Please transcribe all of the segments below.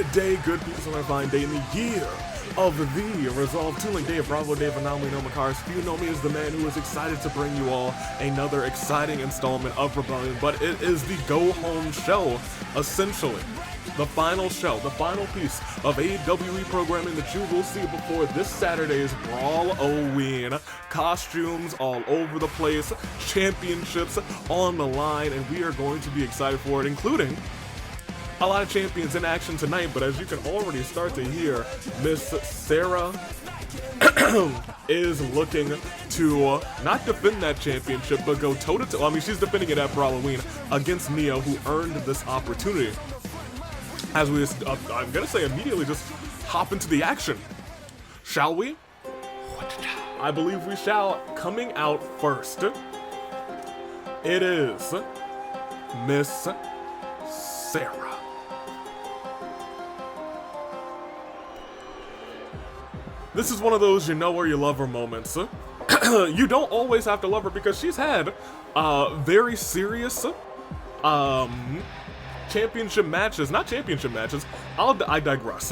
day, good people, on a fine day in the year of the Resolve Tooling Day of Bravo Day of Anomaly No Makars. You know me as the man who is excited to bring you all another exciting installment of Rebellion, but it is the go-home show, essentially. The final show, the final piece of AWE programming that you will see before this Saturday's Brawloween. Costumes all over the place, championships on the line, and we are going to be excited for it, including a lot of champions in action tonight. But as you can already start to hear, Miss Sara is looking to not defend that championship, but go toe-to-toe. I mean, she's defending it at Brawloween against Neo, who earned this opportunity. As we just, I'm gonna say immediately just hop into the action. Shall we? I believe we shall. Coming out first, it is Miss Sara. This is one of those you know her, you love her moments. You don't always have to love her because she's had very serious championship matches, not championship matches, I digress.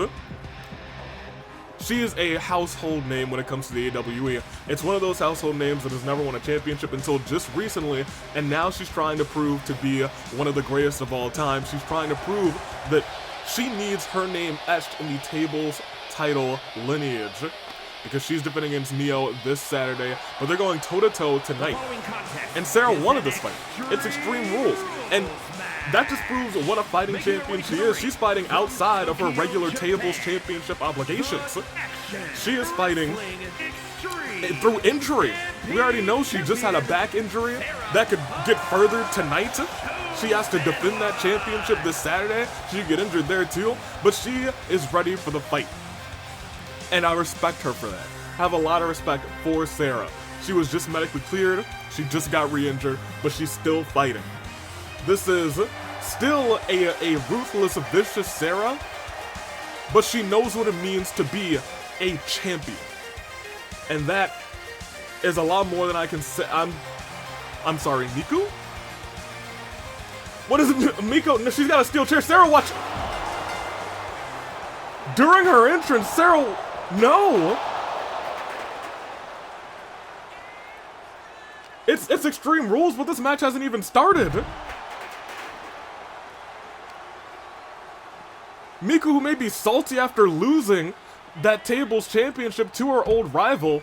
She is a household name when it comes to the AWE. It's one of those household names that has never won a championship until just recently, and now she's trying to prove to be one of the greatest of all time. She's trying to prove that she needs her name etched in the table's title lineage, because she's defending against Neo this Saturday, but they're going toe-to-toe tonight. And Sara wanted this fight. It's Extreme Rules, and that just proves what a fighting champion she is. She's fighting outside of her regular tables championship obligations. She is fighting through injury. We already know she just had a back injury that could get further tonight. She has to defend that championship this Saturday. She could get injured there too, but she is ready for the fight. And I respect her for that. I have a lot of respect for Sara. She was just medically cleared, she just got re-injured, but she's still fighting. This is still a ruthless, vicious Sara, but she knows what it means to be a champion. And that is a lot more than I can say. I'm sorry, Miku? What is it? Miko? No, she's got a steel chair. Sara, watch. During her entrance, Sara, no. It's Extreme Rules, but this match hasn't even started. Miku, who may be salty after losing that tables championship to her old rival,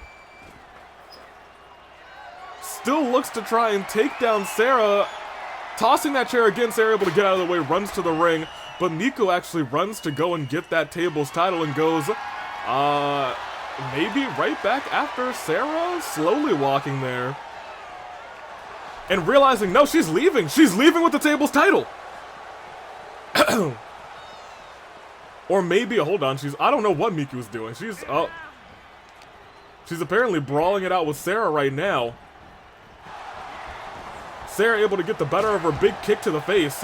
still looks to try and take down Sara. Tossing that chair again, Sara able to get out of the way, runs to the ring, but Miku actually runs to go and get that tables title and goes, maybe right back after Sara, slowly walking there. And realizing, no, she's leaving with the tables title. Or maybe, hold on, I don't know what Miku is doing. She's apparently brawling it out with Sara right now. Sara able to get the better of her big kick to the face.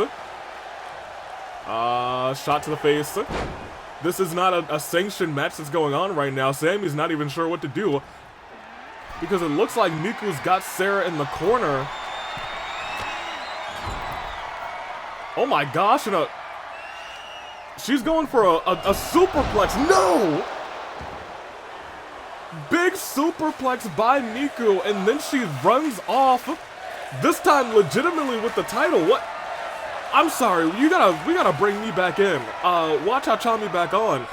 Shot to the face. This is not a sanctioned match that's going on right now. Sammy's not even sure what to do, because it looks like Miku's got Sara in the corner. Oh my gosh, and she's going for a superplex. No! Big superplex by Miku, and then she runs off. This time legitimately with the title. What? I'm sorry, we gotta bring me back in. Watch how cha me back on.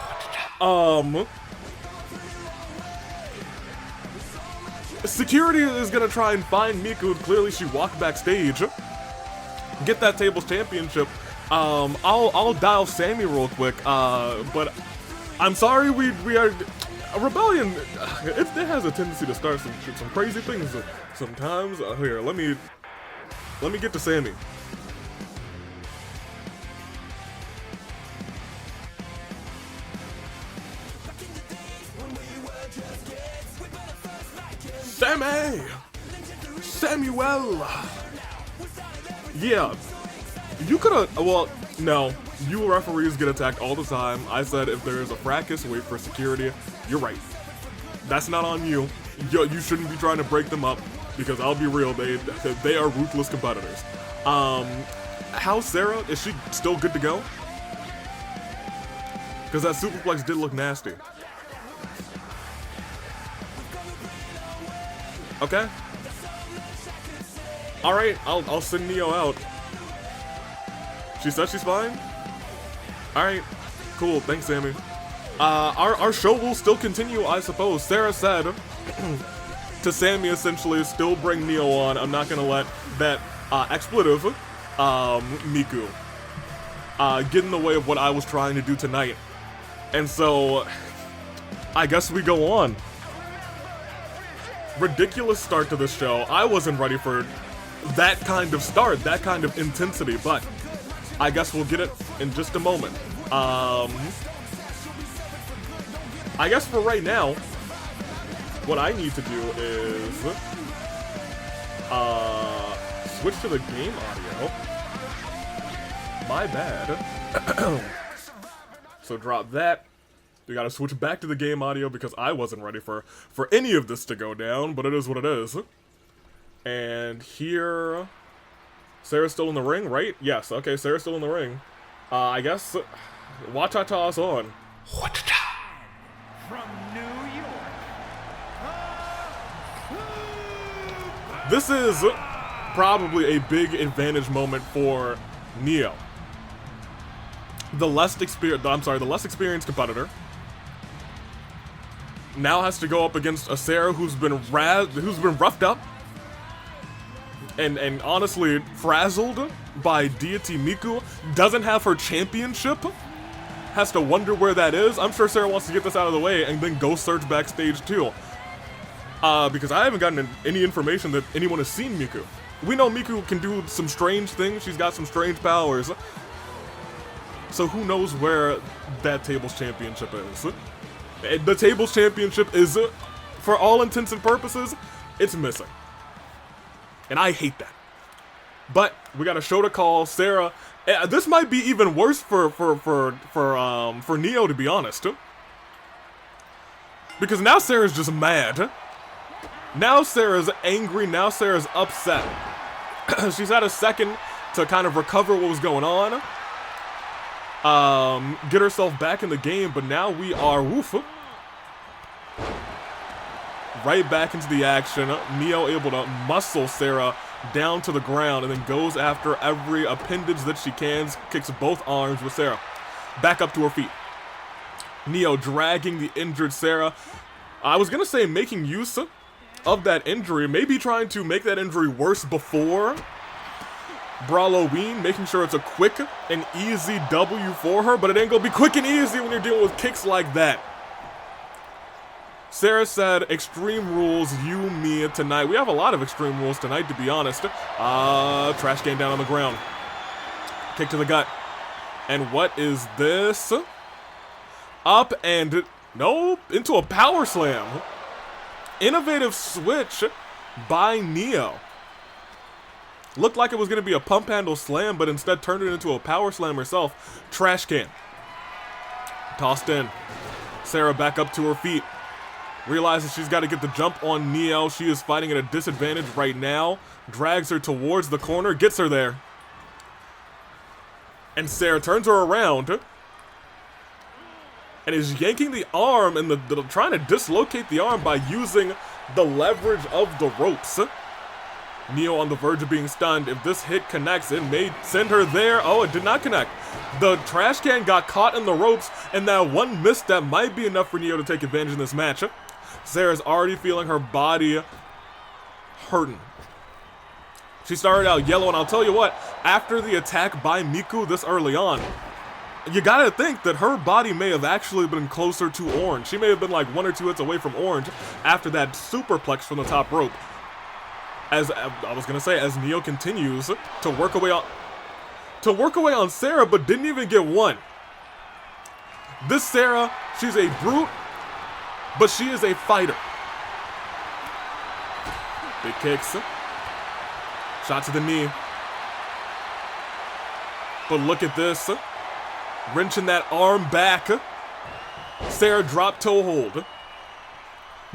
Security is gonna try and find Miku. Clearly she walked backstage. Get that tables championship. I'll dial Sammy real quick, but I'm sorry, we are Rebellion. It has a tendency to start some crazy things sometimes. Here, let me get to Sammy. Samuel. Yeah. You could've, well, no. You referees get attacked all the time. I said if there is a fracas, wait for security. You're right. That's not on you. You shouldn't be trying to break them up, because I'll be real, they are ruthless competitors. How's Sara? Is she still good to go? Because that superplex did look nasty. Okay. Alright, I'll send Neo out. She said she's fine? Alright, cool, thanks Sammy. Our show will still continue, I suppose. Sara said to Sammy essentially, still bring Neo on. I'm not gonna let that expletive, Miku, get in the way of what I was trying to do tonight. And so, I guess we go on. Ridiculous start to this show. I wasn't ready for that kind of start, that kind of intensity, but I guess we'll get it in just a moment. I guess for right now, what I need to do is switch to the game audio. My bad. So drop that. We gotta switch back to the game audio because I wasn't ready for any of this to go down, but it is what it is. And here, Sara's still in the ring, right? Yes, okay, Sara's still in the ring. I guess, Watata's on. Watata. From New York. This is probably a big advantage moment for Neo. The less experienced competitor now has to go up against a Sara who's been roughed up and honestly frazzled by Deity Miku, doesn't have her championship, has to wonder where that is. I'm sure Sara wants to get this out of the way and then go search backstage too. Because I haven't gotten any information that anyone has seen Miku. We know Miku can do some strange things, she's got some strange powers. So who knows where that tables championship is. The tables championship is, for all intents and purposes, it's missing. And I hate that. But we got a show to call. Sara, this might be even worse for Neo, to be honest. Because now Sara's just mad. Now Sara's angry, now Sara's upset. She's had a second to kind of recover what was going on. Get herself back in the game, but now we are, right back into the action. Neo able to muscle Sara down to the ground and then goes after every appendage that she can, kicks both arms with Sara. Back up to her feet. Neo dragging the injured Sara. I was gonna say making use of that injury, maybe trying to make that injury worse before Brawloween, making sure it's a quick and easy W for her, but it ain't gonna be quick and easy when you're dealing with kicks like that. Sara said, extreme rules, you, me, tonight. We have a lot of extreme rules tonight, to be honest. Trash can down on the ground. Kick to the gut. And what is this? Up and, nope, into a power slam. Innovative switch by Neo. Looked like it was going to be a pump handle slam, but instead turned it into a power slam herself. Trash can. Tossed in. Sara back up to her feet. Realizes she's got to get the jump on Neo. She is fighting at a disadvantage right now. Drags her towards the corner. Gets her there. And Sara turns her around. And is yanking the arm and trying to dislocate the arm by using the leverage of the ropes. Neo on the verge of being stunned. If this hit connects, it may send her there. Oh, it did not connect. The trash can got caught in the ropes, and that one misstep might be enough for Neo to take advantage in this match. Sara's already feeling her body hurting. She started out yellow, and I'll tell you what, after the attack by Miku this early on, you gotta think that her body may have actually been closer to orange. She may have been like 1 or 2 hits away from orange after that superplex from the top rope. As I was gonna say, as Neo continues to work away on Sara, but didn't even get one. This Sara, she's a brute, but she is a fighter. Big kicks. Shot to the knee. But look at this. Wrenching that arm back. Sara drop toe hold.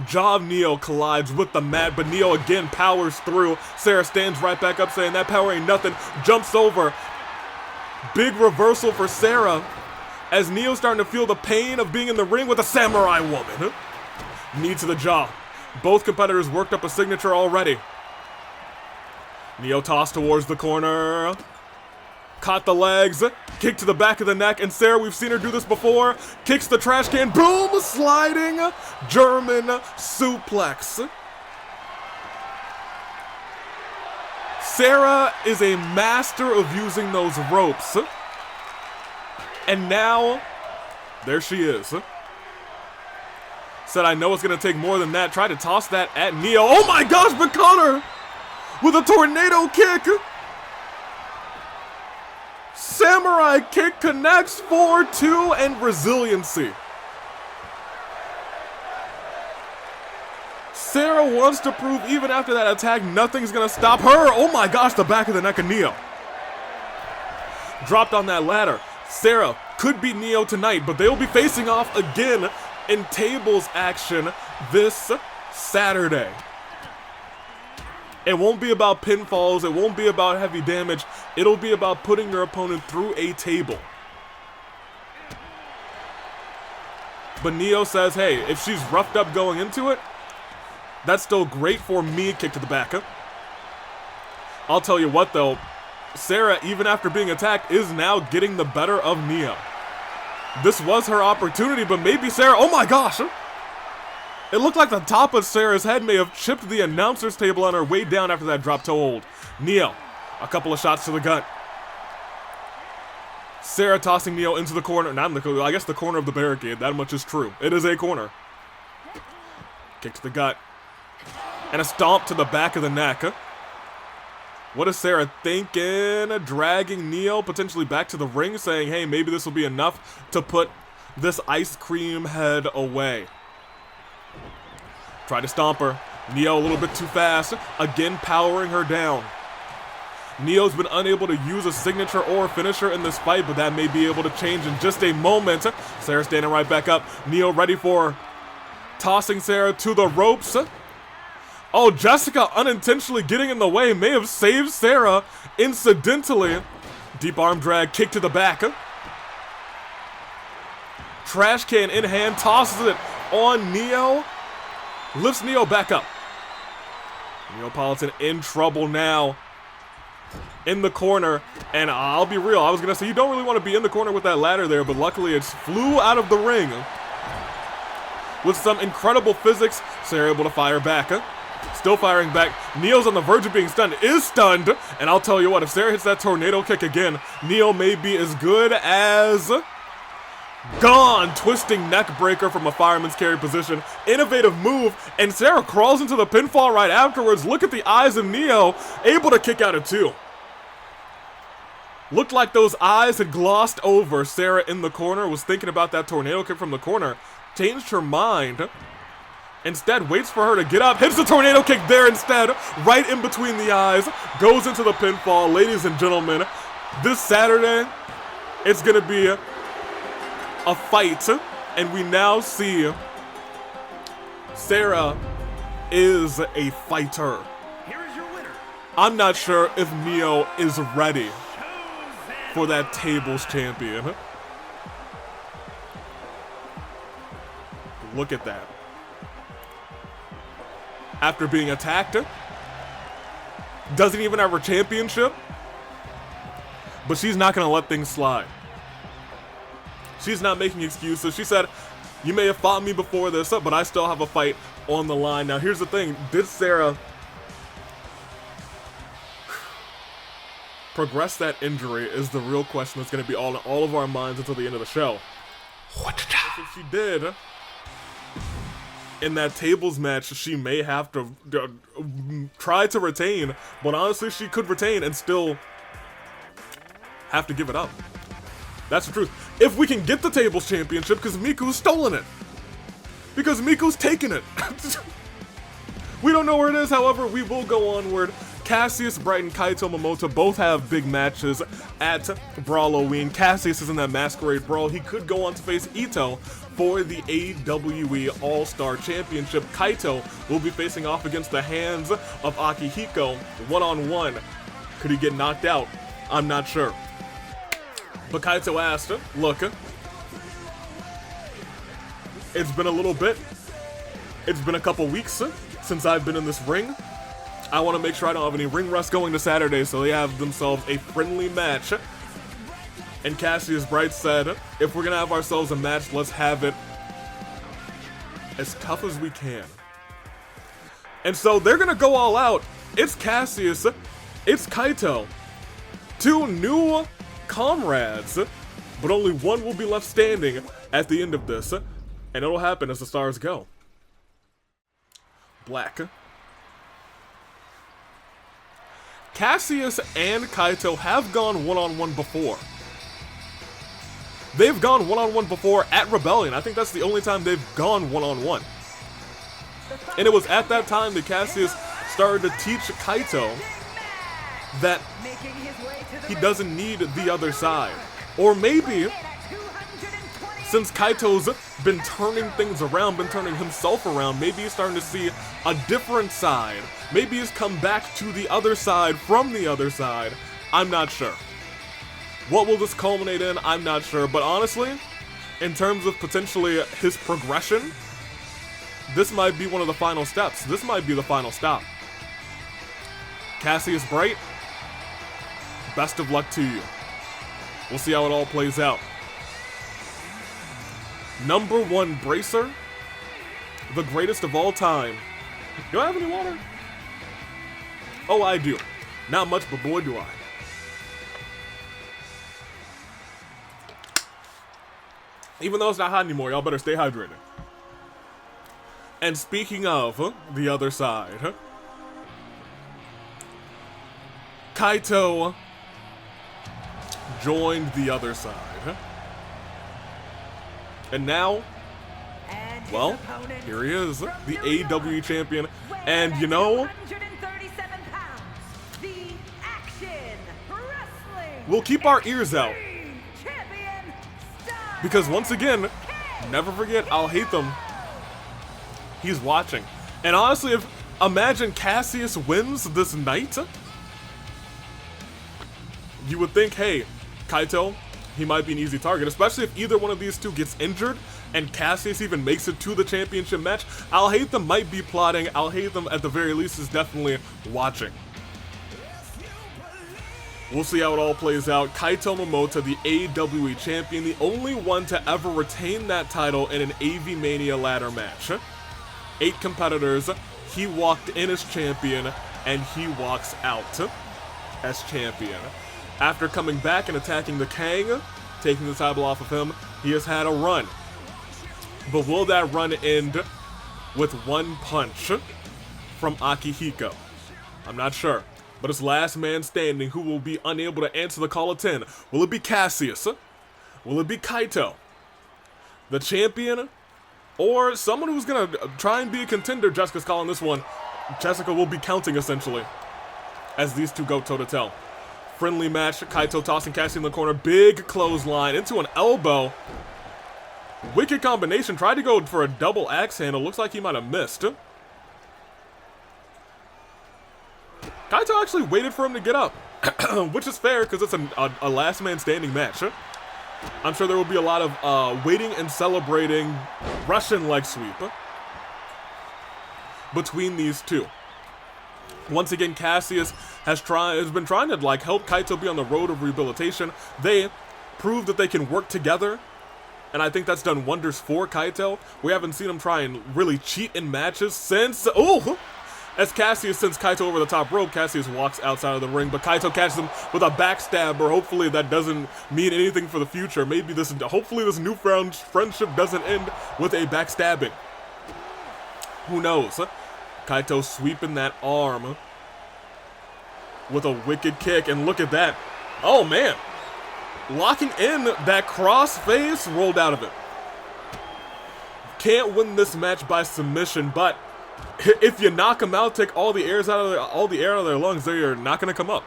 Jaw of Neo collides with the mat, but Neo again powers through. Sara stands right back up saying that power ain't nothing. Jumps over. Big reversal for Sara. as Neo's starting to feel the pain of being in the ring with a samurai woman. Knee to the jaw. Both competitors worked up a signature already. Neo tossed towards the corner. Caught the legs. Kick to the back of the neck. And Sara, we've seen her do this before. Kicks the trash can. Boom! Sliding German suplex. Sara is a master of using those ropes. And now, there she is. Said, I know it's going to take more than that. Tried to toss that at Neo. Oh my gosh, but Connor with a tornado kick. Samurai kick connects 4-2 and resiliency. Sara wants to prove even after that attack, nothing's going to stop her. Oh my gosh, the back of the neck of Neo. Dropped on that ladder. Sara could beat Neo tonight, but they'll be facing off again in tables action this Saturday. It won't be about pinfalls, it won't be about heavy damage, it'll be about putting your opponent through a table. But Neo says, hey, if she's roughed up going into it, that's still great for me. Kick to the back. I'll tell you what though, Sara, even after being attacked, is now getting the better of Neo. This was her opportunity, but maybe Sara, oh my gosh! It looked like the top of Sara's head may have chipped the announcer's table on her way down after that drop toe hold. Neo, a couple of shots to the gut. Sara tossing Neo into the corner, not in the, I guess the corner of the barricade, that much is true. It is a corner. Kick to the gut. And a stomp to the back of the neck. What is Sara thinking? Dragging Neo potentially back to the ring, saying, hey, maybe this will be enough to put this ice cream head away. Try to stomp her. Neo a little bit too fast. Again, powering her down. Neo's been unable to use a signature or a finisher in this fight, but that may be able to change in just a moment. Sara standing right back up. Neo ready for tossing Sara to the ropes. Oh, Jessica unintentionally getting in the way may have saved Sara incidentally. Deep arm drag, kick to the back. Trash can in hand, tosses it on Neo. Lifts Neo back up. Neapolitan in trouble now. In the corner. And I'll be real, I was going to say you don't really want to be in the corner with that ladder there, but luckily it flew out of the ring. With some incredible physics, Sara able to fire back. Still firing back. Neo's on the verge of being stunned. Is stunned. And I'll tell you what, if Sara hits that tornado kick again, Neo may be as good as gone. Twisting neck breaker from a fireman's carry position. Innovative move. And Sara crawls into the pinfall right afterwards. Look at the eyes of Neo. Able to kick out at 2. Looked like those eyes had glossed over. Sara in the corner was thinking about that tornado kick from the corner. Changed her mind. Instead, waits for her to get up, hits the tornado kick there instead, right in between the eyes, goes into the pinfall. Ladies and gentlemen, this Saturday, it's going to be a fight, and we now see Sara is a fighter. Here is your winner. I'm not sure if Neo is ready for that tables champion. Look at that. After being attacked, doesn't even have her championship, but she's not going to let things slide. She's not making excuses. She said, you may have fought me before this, but I still have a fight on the line. Now, here's the thing. Did Sara progress that injury is the real question that's going to be all in all of our minds until the end of the show. If she did, in that tables match, she may have to try to retain, but honestly, she could retain and still have to give it up. That's the truth. If we can get the tables championship, because Miku's stolen it. Because Miku's taken it. We don't know where it is, however, we will go onward. Cassius, Sprite, and Kaito Momota both have big matches at Brawloween. Cassius is in that Masquerade Brawl. He could go on to face Ito for the AWE All-Star Championship. Kaito will be facing off against the hands of Akihiko one-on-one. Could he get knocked out? I'm not sure. But Kaito asked, look, It's been a little bit. It's been a couple weeks since I've been in this ring. I want to make sure I don't have any ring rust going to Saturday, so they have themselves a friendly match. And Cassius Bright said, if we're going to have ourselves a match, let's have it as tough as we can. And so they're going to go all out. It's Cassius. It's Kaito. Two new comrades. But only one will be left standing at the end of this. And it'll happen as the stars go. Black. Cassius and Kaito have gone one-on-one before. They've gone one-on-one before at Rebellion. I think that's the only time they've gone one-on-one. And it was at that time that Cassius started to teach Kaito that he doesn't need the other side. Or maybe, since Kaito's been turning things around, been turning himself around, maybe he's starting to see a different side. Maybe he's come back to the other side from the other side. I'm not sure. What will this culminate in? I'm not sure. But honestly, in terms of potentially his progression, this might be one of the final steps. This might be the final stop. Cassius Bright, best of luck to you. We'll see how it all plays out. Number 1 Bracer, the greatest of all time. Do I have any water? Oh, I do. Not much, but boy, do I. Even though it's not hot anymore, y'all better stay hydrated. And speaking of the other side, Kaito joined the other side. And now, well, here he is, the AEW champion. And you know, we'll keep our ears out. Because once again, never forget, I'll hate them. He's watching. And honestly, imagine Cassius wins this night, you would think, hey, Kaito, he might be an easy target, especially if either one of these two gets injured and Cassius even makes it to the championship match. I'll hate them might be plotting. I'll hate them at the very least is definitely watching. We'll see how it all plays out. Kaito Momota, the AWE champion, the only one to ever retain that title in an AV Mania ladder match. 8 competitors. He walked in as champion, and he walks out as champion. After coming back and attacking the Kang, taking the title off of him, he has had a run. But will that run end with one punch from Akihiko? I'm not sure. But it's last man standing who will be unable to answer the call of 10. Will it be Cassius? Will it be Kaito? The champion? Or someone who's going to try and be a contender? Jessica's calling this one. Jessica will be counting, essentially, as these two go toe-to-toe. Friendly match. Kaito tossing Cassius in the corner. Big clothesline into an elbow. Wicked combination. Tried to go for a double axe handle. Looks like he might have missed. Kaito actually waited for him to get up, which is fair because it's a last man standing match. I'm sure there will be a lot of waiting and celebrating Russian leg sweep between these two. Once again, Cassius has been trying to help Kaito be on the road of rehabilitation. They prove that they can work together, and I think that's done wonders for Kaito. We haven't seen him try and really cheat in matches since as Cassius sends Kaito over the top rope. Cassius walks outside of the ring, but Kaito catches him with a backstab, or hopefully that doesn't mean anything for the future. Hopefully this newfound friendship doesn't end with a backstabbing. Who knows? Kaito sweeping that arm with a wicked kick, and look at that. Oh man. Locking in that cross face, rolled out of it. Can't win this match by submission, but if you knock them out, take all the air out of their lungs, they are not going to come up.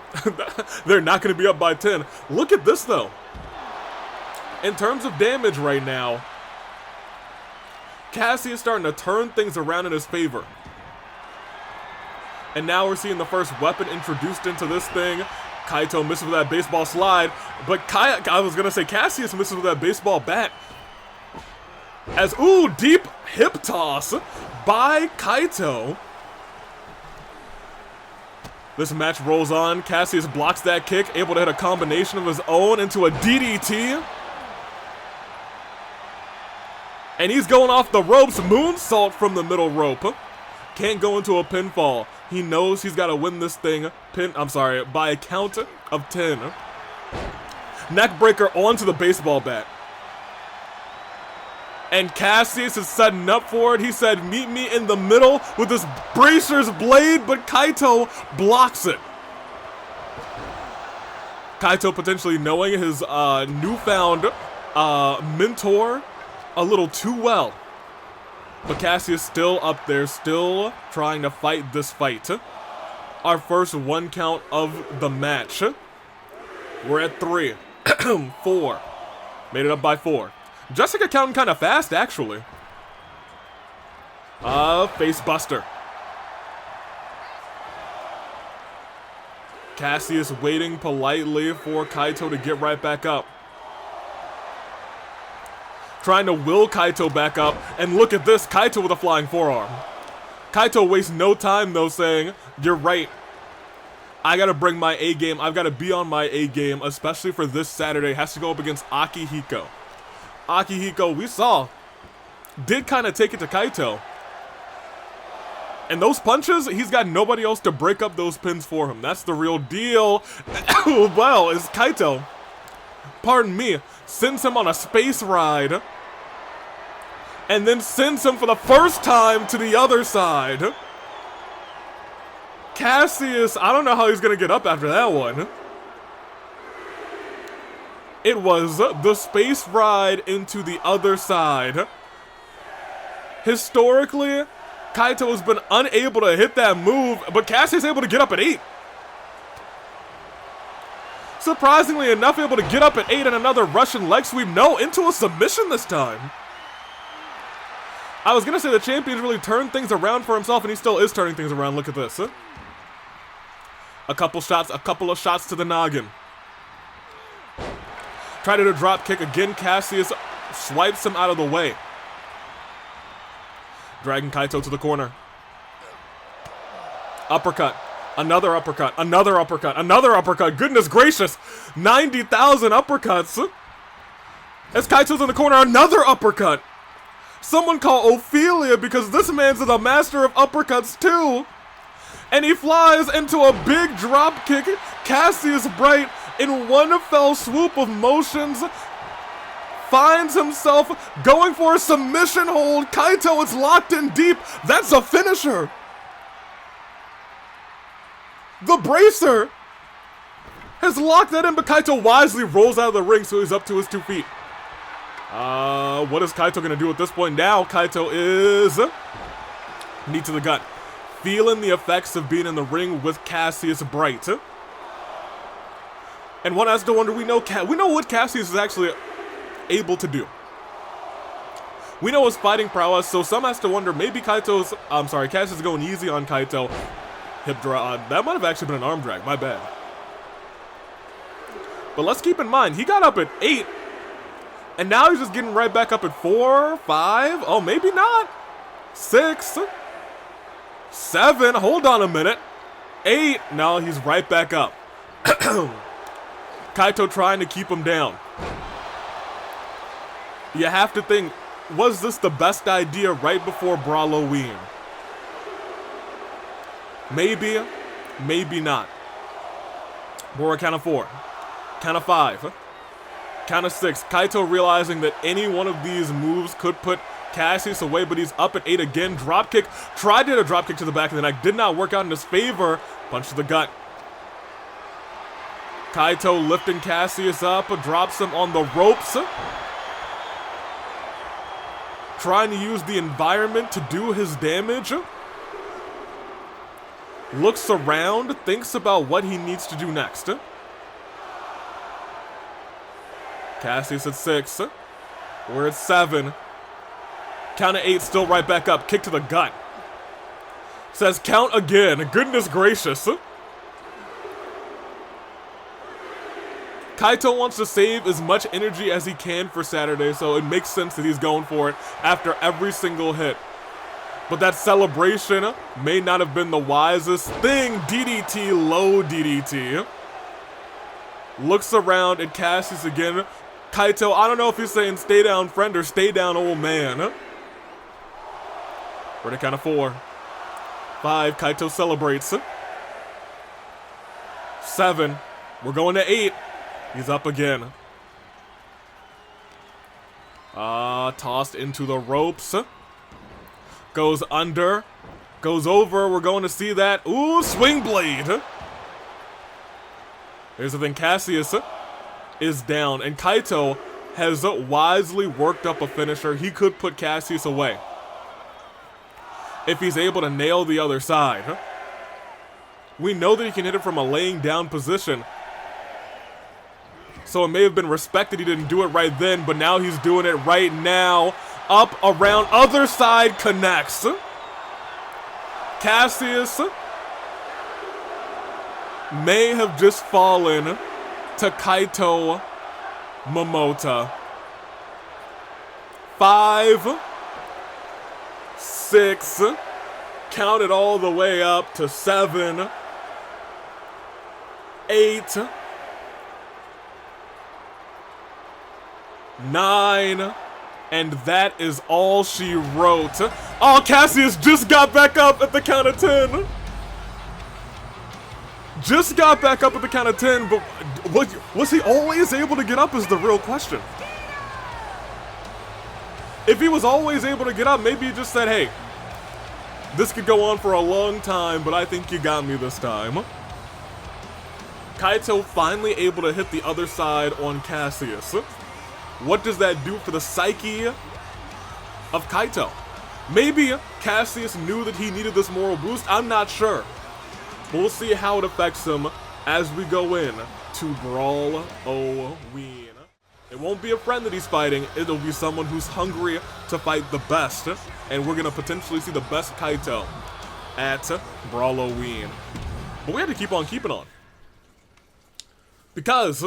They're not going to be up by 10. Look at this, though. In terms of damage right now, Cassius is starting to turn things around in his favor. And now we're seeing the first weapon introduced into this thing. Kaito misses with that baseball slide, but Cassius misses with that baseball bat. As, ooh, deep hip toss by Kaito. This match rolls on. Cassius blocks that kick, able to hit a combination of his own into a DDT. And he's going off the ropes, moonsault from the middle rope. Can't go into a pinfall. He knows he's got to win this thing by a count of 10. Neckbreaker onto the baseball bat. And Cassius is setting up for it. He said, meet me in the middle with this bracer's blade, but Kaito blocks it. Kaito potentially knowing his newfound mentor a little too well. But Cassius still up there, still trying to fight this fight. Our first 1 count of the match. We're at 3. 4. Made it up by 4. Jessica counting kind of fast, actually. Face buster. Cassius waiting politely for Kaito to get right back up. Trying to will Kaito back up, and look at this, Kaito with a flying forearm. Kaito wastes no time though, saying, you're right. I gotta bring my A game, I've gotta be on my A game, especially for this Saturday. Has to go up against Akihiko. Akihiko, we saw, did kind of take it to Kaito. And those punches, he's got nobody else to break up those pins for him. That's the real deal. Well, is Kaito, pardon me, sends him on a space ride. And then sends him for the first time to the other side. Cassius, I don't know how he's gonna get up after that one. It was the space ride into the other side. Historically, Kaito has been unable to hit that move, but Cassius is able to get up at 8. Surprisingly enough, able to get up at 8 and another Russian leg sweep. No, into a submission this time. I was gonna say the champion's really turned things around for himself, and he still is turning things around. Look at this. A couple of shots to the noggin. Tried to drop kick again. Cassius swipes him out of the way. Dragging Kaito to the corner. Uppercut. Another uppercut. Another uppercut. Another uppercut. Goodness gracious. 90,000 uppercuts. As Kaito's in the corner, another uppercut. Someone call Ophelia because this man's the master of uppercuts too. And he flies into a big drop kick. Cassius Bright, in one fell swoop of motions, finds himself going for a submission hold. Kaito is locked in deep. That's a finisher. The bracer has locked that in, but Kaito wisely rolls out of the ring, so he's up to his 2 feet. What is Kaito gonna do at this point? Now Kaito is knee to the gut, feeling the effects of being in the ring with Cassius Bright. And one has to wonder, we know what Cassius is actually able to do. We know his fighting prowess, so some has to wonder, maybe Cassius is going easy on Kaito. Hip drag, that might have actually been an arm drag, my bad. But let's keep in mind, he got up at 8, and now he's just getting right back up at 4, 5, oh, maybe not. 6, 7, hold on a minute. 8, now he's right back up. Kaito trying to keep him down. You have to think, was this the best idea right before Brawloween? Maybe, maybe not. We're at count of 4, count of 5, count of 6. Kaito realizing that any one of these moves could put Cassius away, but he's up at 8 again. Drop kick, tried to hit a drop kick to the back of the neck, did not work out in his favor. Punch to the gut. Kaito lifting Cassius up, drops him on the ropes. Trying to use the environment to do his damage. Looks around, thinks about what he needs to do next. Cassius at 6. We're at 7. Count of 8, still right back up. Kick to the gut. Says count again. Goodness gracious. Kaito wants to save as much energy as he can for Saturday, so it makes sense that he's going for it after every single hit. But that celebration may not have been the wisest thing. DDT, low DDT. Looks around at Cassius again. Kaito, I don't know if he's saying stay down friend or stay down old man. We're to count of 4. 5, Kaito celebrates. 7, we're going to 8. He's up again. Tossed into the ropes. Goes under. Goes over. We're going to see that. Ooh, swing blade. Here's the thing. Cassius is down. And Kaito has wisely worked up a finisher. He could put Cassius away if he's able to nail the other side. We know that he can hit it from a laying down position. So it may have been respected he didn't do it right then, but now he's doing it right now. Up, around, other side connects. Cassius may have just fallen to Kaito Momota. 5, 6, count it all the way up to 7, 8, 9, and that is all she wrote. Oh, Cassius just got back up at the count of 10. Just got back up at the count of 10, but was he always able to get up is the real question. If he was always able to get up, maybe he just said, hey, this could go on for a long time, but I think you got me this time. Kaito finally able to hit the other side on Cassius. What does that do for the psyche of Kaito? Maybe Cassius knew that he needed this moral boost. I'm not sure. But we'll see how it affects him as we go in to Brawloween. It won't be a friend that he's fighting. It'll be someone who's hungry to fight the best. And we're going to potentially see the best Kaito at Brawloween. But we have to keep on keeping on. Because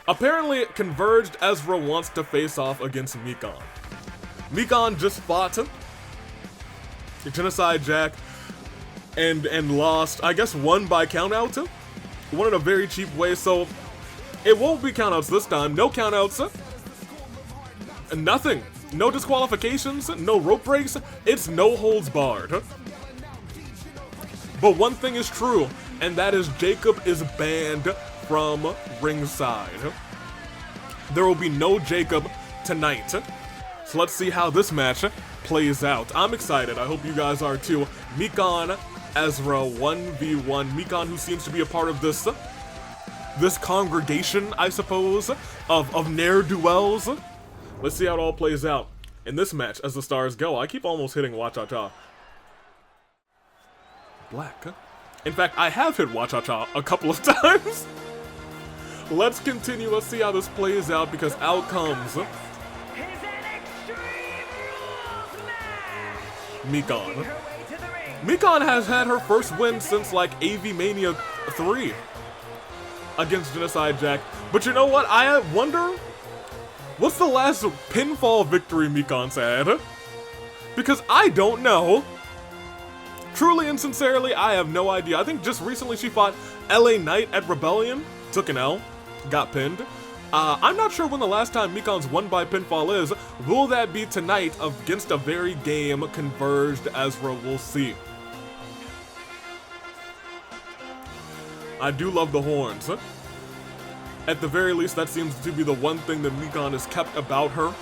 apparently Converged Ezra wants to face off against Mikan. Mikan just fought Genocide Jack and lost, I guess, won by countout. Won in a very cheap way, so it won't be countouts this time. No countouts. Nothing. No disqualifications. No rope breaks. It's no holds barred. But one thing is true, and that is Jacob is banned from ringside. There will be no Jacob tonight. So let's see how this match plays out. I'm excited. I hope you guys are too. Mikan, Ezra, 1v1. Mikan, who seems to be a part of this congregation, I suppose, of ne'er-do-wells. Let's see how it all plays out in this match as the stars go. I keep almost hitting Wa-Cha-Cha. Black. In fact, I have hit Wa-Cha-Cha a couple of times. Let's continue. Let's see how this plays out, because out comes Mikan. Mikan has had her first win since like AV Mania 3 against Genocide Jack. But you know what? I wonder, what's the last pinfall victory Mikan's had? Because I don't know. Truly and sincerely, I have no idea. I think just recently she fought LA Knight at Rebellion, took an L, got pinned. I'm not sure when the last time Mikan's won by pinfall is. Will that be tonight against a very game Converged Ezra? We'll see. I do love the horns. At the very least, that seems to be the one thing that Mikan has kept about her.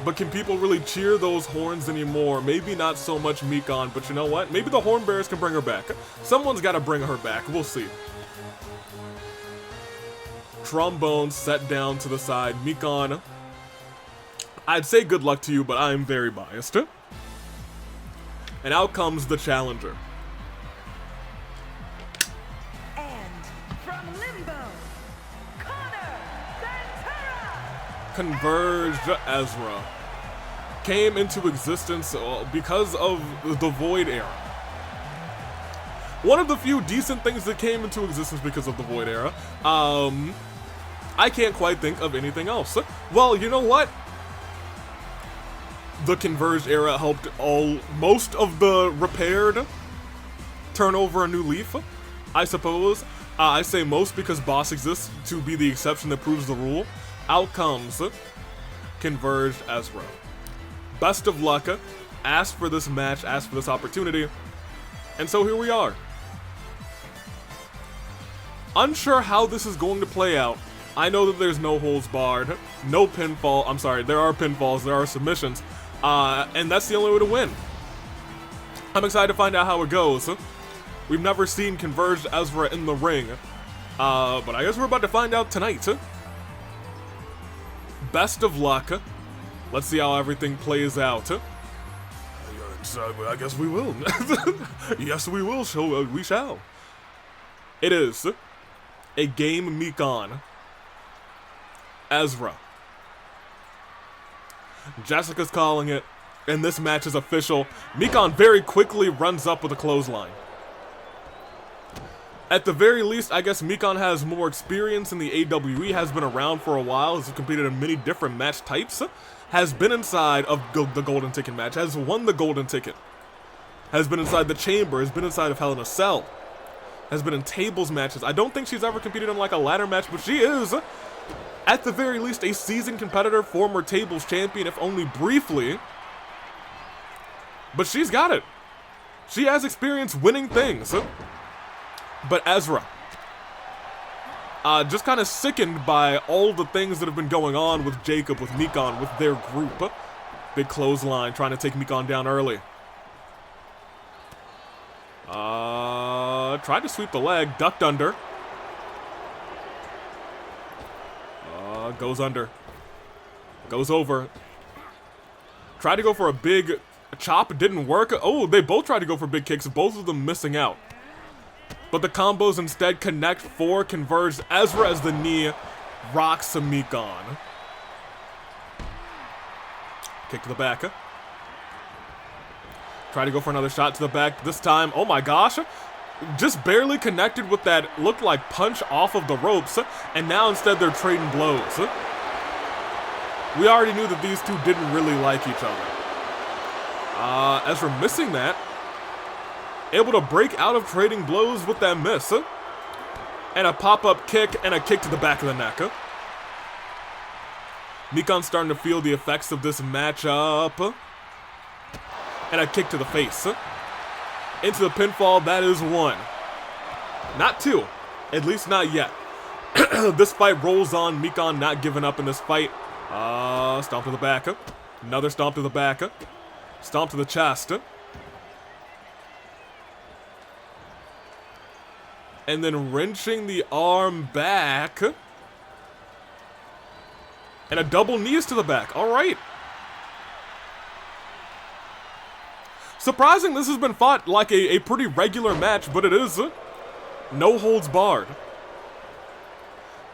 But can people really cheer those horns anymore? Maybe not so much Mikan, but you know what? Maybe the horn bearers can bring her back. Someone's got to bring her back. We'll see. Trombone set down to the side. Mikan, I'd say good luck to you, but I'm very biased. And out comes the challenger. And from Limbo, Converged Ezra came into existence because of the Void Era. One of the few decent things that came into existence because of the Void Era. I can't quite think of anything else. Well, you know what? The Converged era helped most of the repaired turn over a new leaf, I suppose. I say most because Boss exists to be the exception that proves the rule. Out comes Converged Ezra. Best of luck. Asked for this match, asked for this opportunity. And so here we are. Unsure how this is going to play out. I know that there's no holds barred, no pinfall. I'm sorry, there are pinfalls, there are submissions. And that's the only way to win. I'm excited to find out how it goes. We've never seen Converged Ezra in the ring. But I guess we're about to find out tonight. Best of luck. Let's see how everything plays out. I guess we will. Yes, we will. We shall. It is a game Mikan. Ezra. Jessica's calling it, and this match is official. Mikan very quickly runs up with a clothesline. At the very least, I guess Mikan has more experience in the AWE, has been around for a while, has competed in many different match types, has been inside of the Golden Ticket match, has won the Golden Ticket, has been inside the Chamber, has been inside of Hell in a Cell, has been in tables matches. I don't think she's ever competed in like a ladder match, but she is, at the very least, a seasoned competitor, former tables champion, if only briefly. But she's got it. She has experience winning things. But Ezra, just kind of sickened by all the things that have been going on with Jacob, with Mikan, with their group. Big clothesline, trying to take Mikan down early. Tried to sweep the leg, ducked under. Goes under. Goes over. Tried to go for a big chop, didn't work. Oh, they both tried to go for big kicks, both of them missing out. But the combos instead connect for Converged Ezra as the knee rocks Mikan. Kick to the back. Try to go for another shot to the back. This time, oh my gosh. Just barely connected with that looked like punch off of the ropes. And now instead they're trading blows. We already knew that these two didn't really like each other. Ezra missing that. Able to break out of trading blows with that miss. And a pop-up kick and a kick to the back of the neck. Mikan's starting to feel the effects of this matchup. And a kick to the face. Into the pinfall, that is one. Not two. At least not yet. This fight rolls on. Mikan not giving up in this fight. Stomp to the back. Another stomp to the back. Stomp to the chest. And then wrenching the arm back. And a double knees to the back. All right. Surprising this has been fought like a pretty regular match, but it is. No holds barred.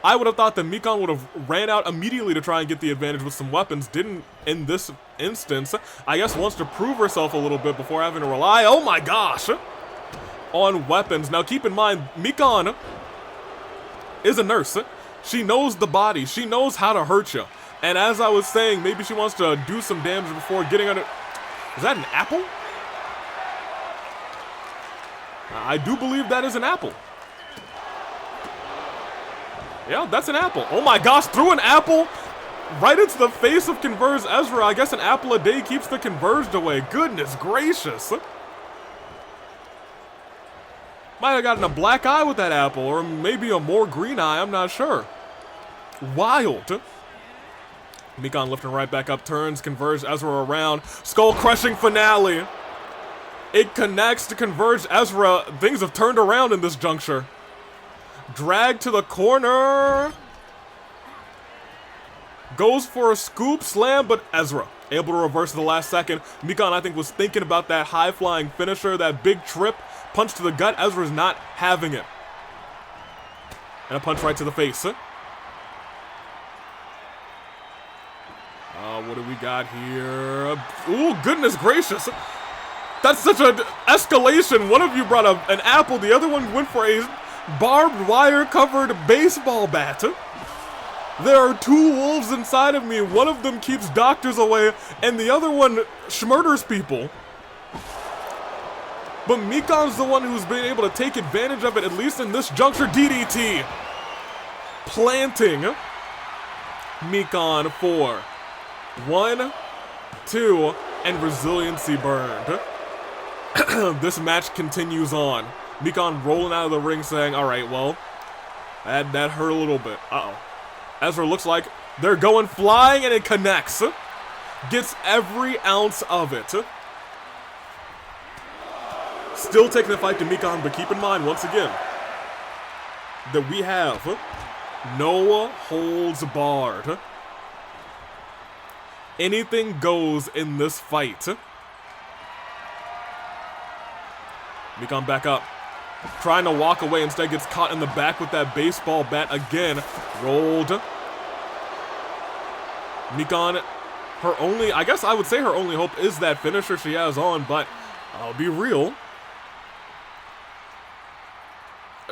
I would have thought that Mikan would have ran out immediately to try and get the advantage with some weapons. Didn't in this instance. I guess wants to prove herself a little bit before having to rely, oh my gosh, on weapons. Now keep in mind, Mikan is a nurse. She knows the body. She knows how to hurt you. And as I was saying, maybe she wants to do some damage before getting under... Is that an apple? I do believe that is an apple. Yeah, that's an apple. Oh my gosh, threw an apple right into the face of Converged Ezra. I guess an apple a day keeps the Converged away. Goodness gracious. Might have gotten a black eye with that apple, or maybe a more green eye, I'm not sure. Wild. Mikan lifting right back up, turns Converged Ezra around. Skull-crushing finale. It connects to Converged Ezra. Things have turned around in this juncture. Drag to the corner. Goes for a scoop slam, but Ezra able to reverse at the last second. Mikan, I think, was thinking about that high-flying finisher, that big trip. Punch to the gut. Ezra's not having it. And a punch right to the face. What do we got here? Ooh, goodness gracious. That's such an escalation. One of you brought up an apple, the other one went for a barbed wire covered baseball bat. There are two wolves inside of me. One of them keeps doctors away, and the other one murders people. But Mikan's the one who's been able to take advantage of it, at least in this juncture. DDT. Planting Mikan for 1, 2, and resiliency burned. This match continues on. Mikan rolling out of the ring saying, alright, well, that hurt a little bit. Uh-oh. Ezra looks like they're going flying, and it connects. Gets every ounce of it. Still taking the fight to Mikan, but keep in mind, once again, that we have no holds barred. Anything goes in this fight. Mikan back up. Trying to walk away, instead gets caught in the back with that baseball bat again. Rolled. Mikan, her only, I guess I would say her only hope is that finisher she has on, but I'll be real.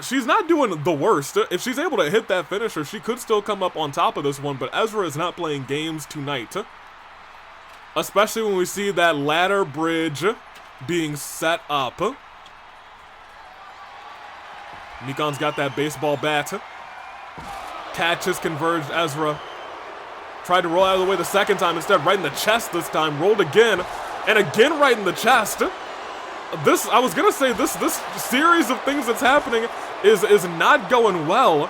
She's not doing the worst. If she's able to hit that finisher, she could still come up on top of this one, but Ezra is not playing games tonight. Especially when we see that ladder bridge being set up. Mikan's got that baseball bat. Catches Converged Ezra. Tried to roll out of the way the second time, instead right in the chest this time. Rolled again, and again right in the chest. I was gonna say, this series of things that's happening is not going well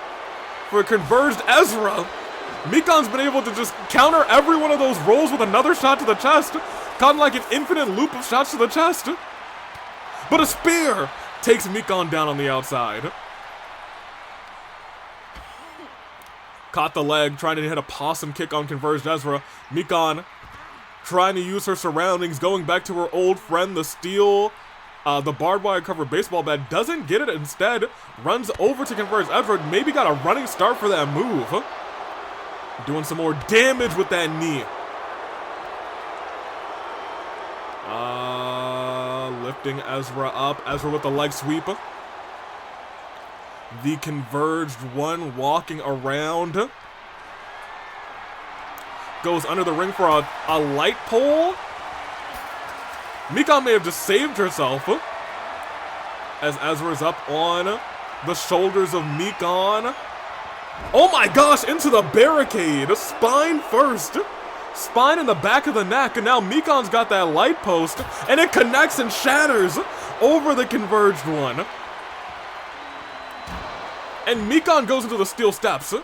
for Converged Ezra. Mikan's been able to just counter every one of those rolls with another shot to the chest. Caught in like an infinite loop of shots to the chest. But a spear takes Mikan down on the outside. Caught the leg, trying to hit a possum kick on Converged Ezra. Mikan trying to use her surroundings, going back to her old friend, the steel, the barbed wire covered baseball bat. Doesn't get it, instead runs over to Converged Ezra. Maybe got a running start for that move. Doing some more damage with that knee. Lifting Ezra up. Ezra with the leg sweep. The Converged one walking around. Goes under the ring for a light pole. Mikan may have just saved herself. As Ezra's up on the shoulders of Mikan. Oh my gosh, into the barricade. Spine first. Spine in the back of the neck. And now Mikan's got that light post. And it connects and shatters over the Converged one. And Mikan goes into the steel steps.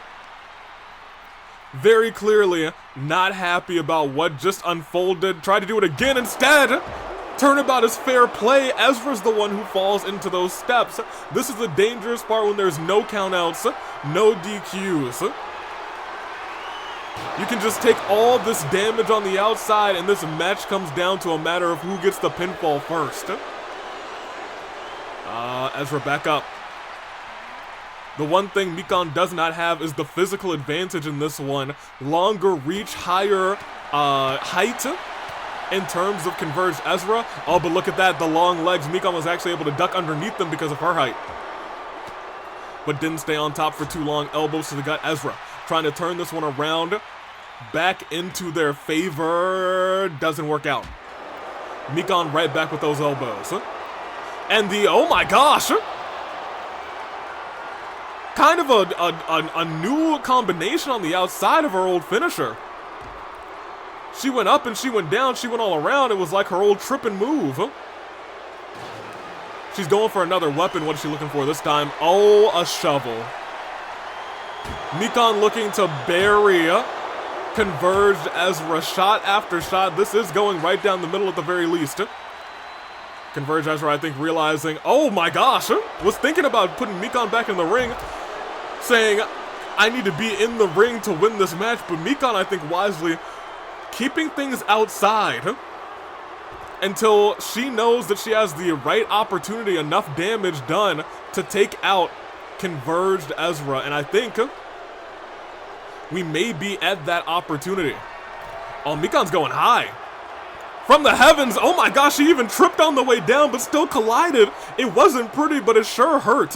Very clearly not happy about what just unfolded. Tried to do it again instead. Turnabout is fair play. Ezra's the one who falls into those steps. This is the dangerous part when there's no countouts, no DQs. You can just take all this damage on the outside, and this match comes down to a matter of who gets the pinfall first. Ezra back up. The one thing Mikan does not have is the physical advantage in this one. Longer reach, higher height in terms of Converged Ezra. Oh, but look at that, the long legs. Mikan was actually able to duck underneath them because of her height. But didn't stay on top for too long. Elbows to the gut. Ezra trying to turn this one around. Back into their favor. Doesn't work out. Mikan right back with those elbows. And the, oh my gosh! Kind of a new combination on the outside of her old finisher. She went up and she went down, she went all around. It was like her old tripping move. She's going for another weapon. What is she looking for this time? Oh, a shovel. Mikan looking to bury Converged Ezra shot after shot. This is going right down the middle at the very least. Converged Ezra, I think, realizing, oh my gosh, was thinking about putting Mikan back in the ring, saying, I need to be in the ring to win this match, but Mikan, I think, wisely keeping things outside until she knows that she has the right opportunity, enough damage done to take out Converged Ezra, and I think we may be at that opportunity. Oh, Mikan's going high. From the heavens, oh my gosh, she even tripped on the way down, but still collided. It wasn't pretty, but it sure hurt.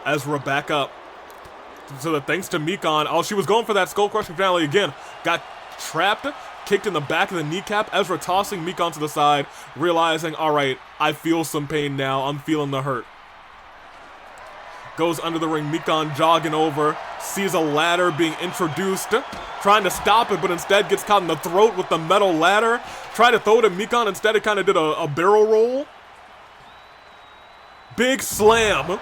Ezra back up. So that thanks to Mikan, oh, she was going for that skull-crushing finale again. Got trapped, kicked in the back of the kneecap. Ezra tossing Mikan to the side, realizing, all right, I feel some pain now. I'm feeling the hurt. Goes under the ring, Mikan jogging over, sees a ladder being introduced, trying to stop it, but instead gets caught in the throat with the metal ladder. Tried to throw it at Mikan, instead it kind of did a barrel roll. Big slam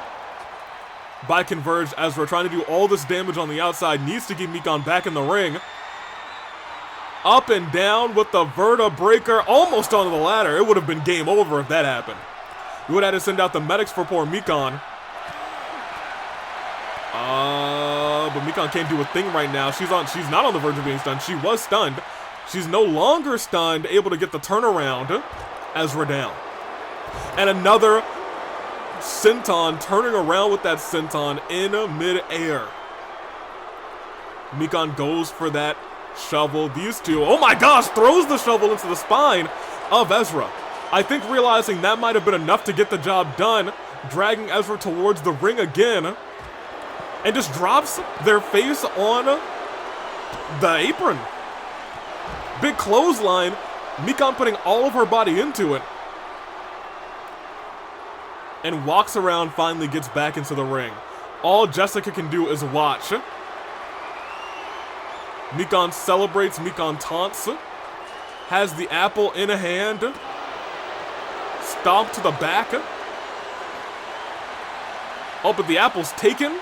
by Converged. Ezra trying to do all this damage on the outside, needs to get Mikan back in the ring. Up and down with the vertebreaker, almost onto the ladder. It would have been game over if that happened. We would have had to send out the medics for poor Mikan. But Mikan can't do a thing right now. She's not on the verge of being stunned. She was stunned. She's no longer stunned, able to get the turnaround. Ezra down. And another senton, turning around with that senton in mid-air. Mikan goes for that shovel. These two, oh my gosh, throws the shovel into the spine of Ezra. I think realizing that might have been enough to get the job done, dragging Ezra towards the ring again. And just drops their face on the apron. Big clothesline. Mikan putting all of her body into it. And walks around, finally gets back into the ring. All Jessica can do is watch. Mikan celebrates, Mikan taunts. Has the apple in a hand. Stomp to the back. Oh, but the apple's taken.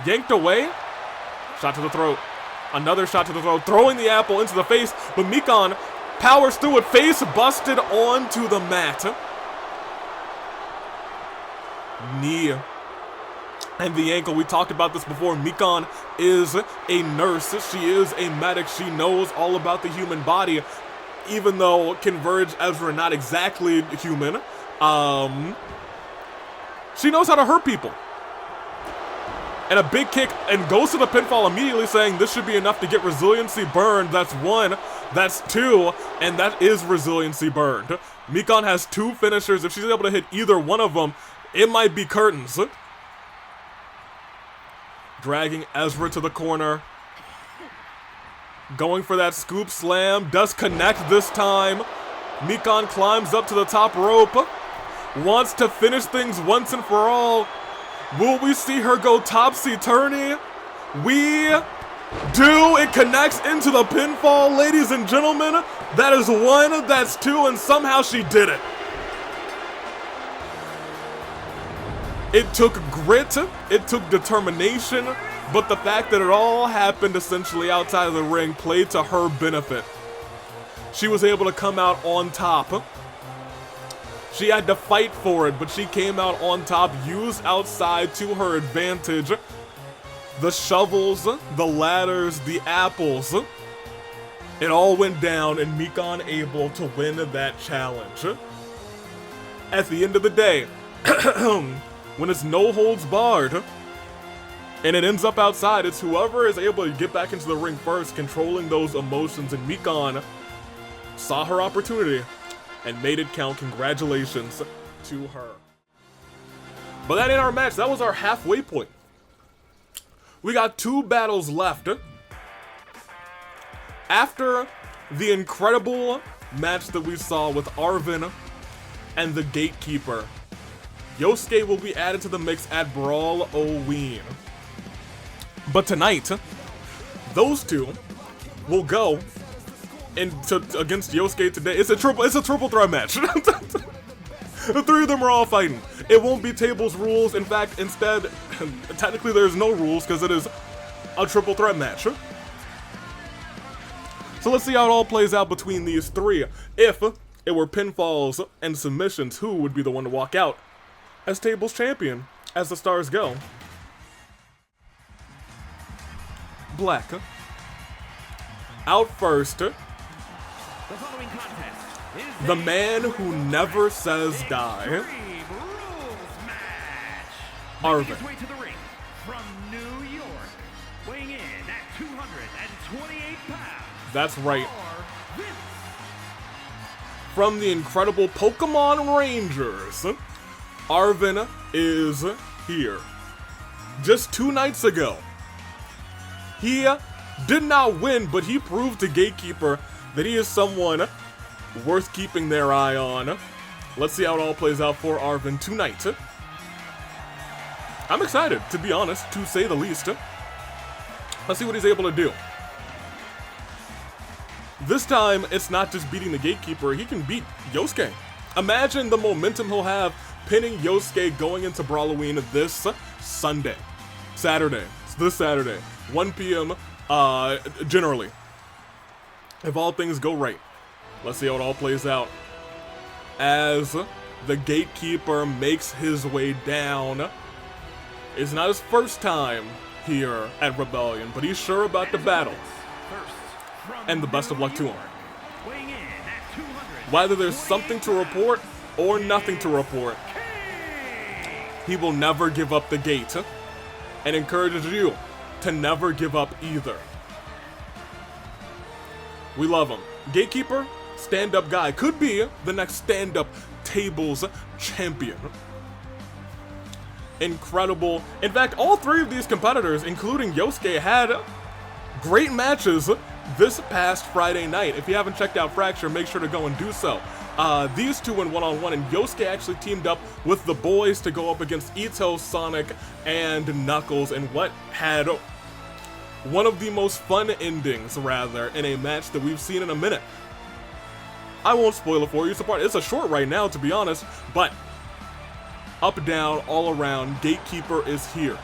Yanked away. Shot to the throat. Another shot to the throat. Throwing the apple into the face. But Mikan powers through it. Face busted onto the mat. Knee. And the ankle. We talked about this before. Mikan is a nurse. She is a medic. She knows all about the human body. Even though Converged Ezra not exactly human. She knows how to hurt people. And a big kick, and goes to the pinfall immediately, saying this should be enough to get resiliency burned. That's one, that's two, and that is resiliency burned. Mikan has two finishers. If she's able to hit either one of them, it might be curtains. Dragging Ezra to the corner. Going for that scoop slam. Does connect this time. Mikan climbs up to the top rope. Wants to finish things once and for all. Will we see her go topsy-turvy? We do. It connects into the pinfall, ladies and gentlemen. That is one, that's two, and somehow she did it. It took grit, it took determination, but the fact that it all happened essentially outside of the ring played to her benefit. She was able to come out on top. She had to fight for it, but she came out on top, used outside to her advantage. The shovels, the ladders, the apples. It all went down, and Mikan able to win that challenge. At the end of the day, when it's no holds barred, and it ends up outside, it's whoever is able to get back into the ring first, controlling those emotions, and Mikan saw her opportunity and made it count. Congratulations to her. But that ain't our match. That was our halfway point. We got two battles left. After the incredible match that we saw with Arven and the Gatekeeper, Yosuke will be added to the mix at Brawloween. But tonight, those two will go against Yosuke today. It's a triple threat match. The three of them are all fighting. It won't be tables rules. In fact, instead, technically there's no rules because it is a triple threat match. So let's see how it all plays out between these three. If it were pinfalls and submissions, who would be the one to walk out as tables champion as the stars go? Black. Out first. The following contest is the man who never says die. Arven. His way to the ring from New York, weighing in at 228 pounds. That's right. from the incredible Pokemon Rangers, Arven is here. Just 2 nights ago, he did not win, but he proved to Gatekeeper that he is someone worth keeping their eye on. Let's see how it all plays out for Arven tonight. I'm excited, to be honest, to say the least. Let's see what he's able to do. This time, it's not just beating the Gatekeeper, he can beat Yosuke. Imagine the momentum he'll have pinning Yosuke going into Brawloween this this Saturday, 1 p.m. Generally, if all things go right. Let's see how it all plays out as the Gatekeeper makes his way down. It's not his first time here at Rebellion, but he's sure about the battle. And the best of luck to him. Whether there's something to report or nothing to report, he will never give up the gate and encourages you to never give up either. We love him. Gatekeeper, stand-up guy, could be the next stand-up tables champion. Incredible. In fact, all 3 of these competitors, including Yosuke, had great matches this past Friday night. If you haven't checked out Fracture, make sure to go and do so. These 2 went one-on-one, and Yosuke actually teamed up with the boys to go up against Ito, Sonic, and Knuckles, and what had one of the most fun endings, rather, in a match that we've seen in a minute. I won't spoil it for you, it's a short right now, to be honest, but up, down, all around, Gatekeeper is here.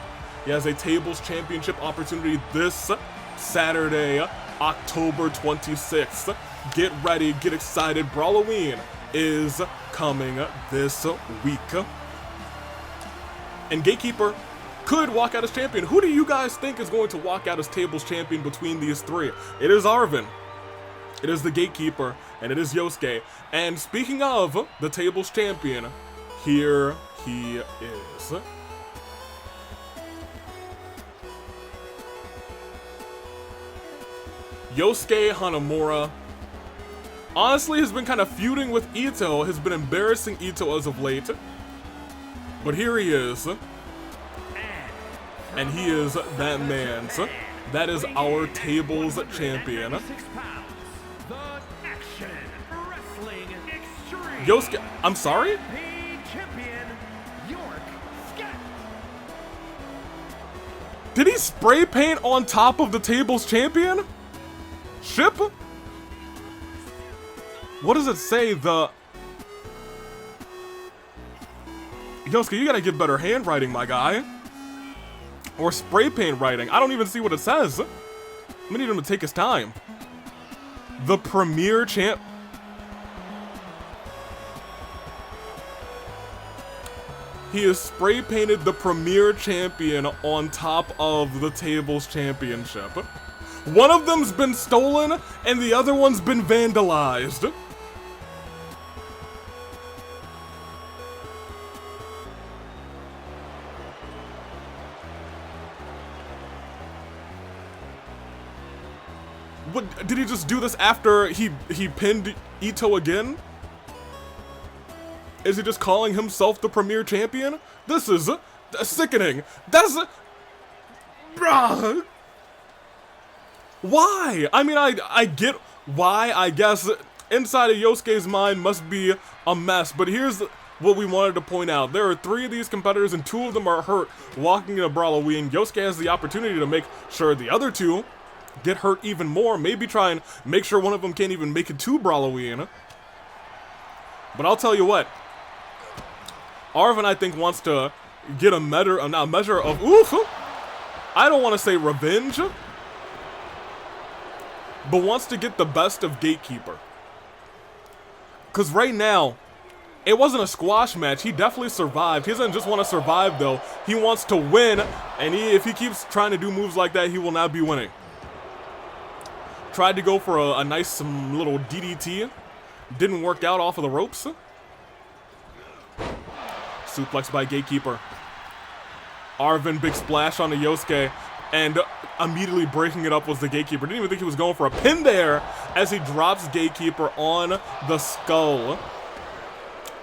He has a Tables Championship opportunity this Saturday, October 26th. Get ready, get excited. Brawloween is coming this week. And Gatekeeper could walk out as champion. Who do you guys think is going to walk out as Tables champion between these 3? It is Arven, it is the Gatekeeper, and it is Yosuke. And speaking of the Tables champion, here he is. Yosuke Hanamura honestly has been kind of feuding with Ito, has been embarrassing Ito as of late. But here he is. And he is that man's. That is our Tables champion. Yosuke, I'm sorry? Did he spray paint on top of the Tables champion? Ship? What does it say? Yosuke, you gotta get better handwriting, my guy. Or spray paint writing. I don't even see what it says. We need him to take his time. The premier champ. He has spray painted the premier champion on top of the Tables championship. One of them's been stolen and the other one's been vandalized. What, did he just do this after he pinned Ito again? Is he just calling himself the premier champion? This is sickening. That's bruh. Why? I mean, I get why. I guess inside of Yosuke's mind must be a mess. But here's what we wanted to point out. There are 3 of these competitors and 2 of them are hurt walking into Brawloween. Yosuke has the opportunity to make sure the other 2 get hurt even more. Maybe try and make sure one of them can't even make it to Brawloween. But I'll tell you what. Arven, I think, wants to get a measure of, oof, I don't want to say revenge, but wants to get the best of Gatekeeper. Because right now, it wasn't a squash match. He definitely survived. He doesn't just want to survive, though. He wants to win, and if he keeps trying to do moves like that, he will not be winning. Tried to go for a nice little DDT. Didn't work out off of the ropes. Suplex by Gatekeeper. Arven, big splash on the Yosuke, and immediately breaking it up was the Gatekeeper. Didn't even think he was going for a pin there. as he drops Gatekeeper on the skull.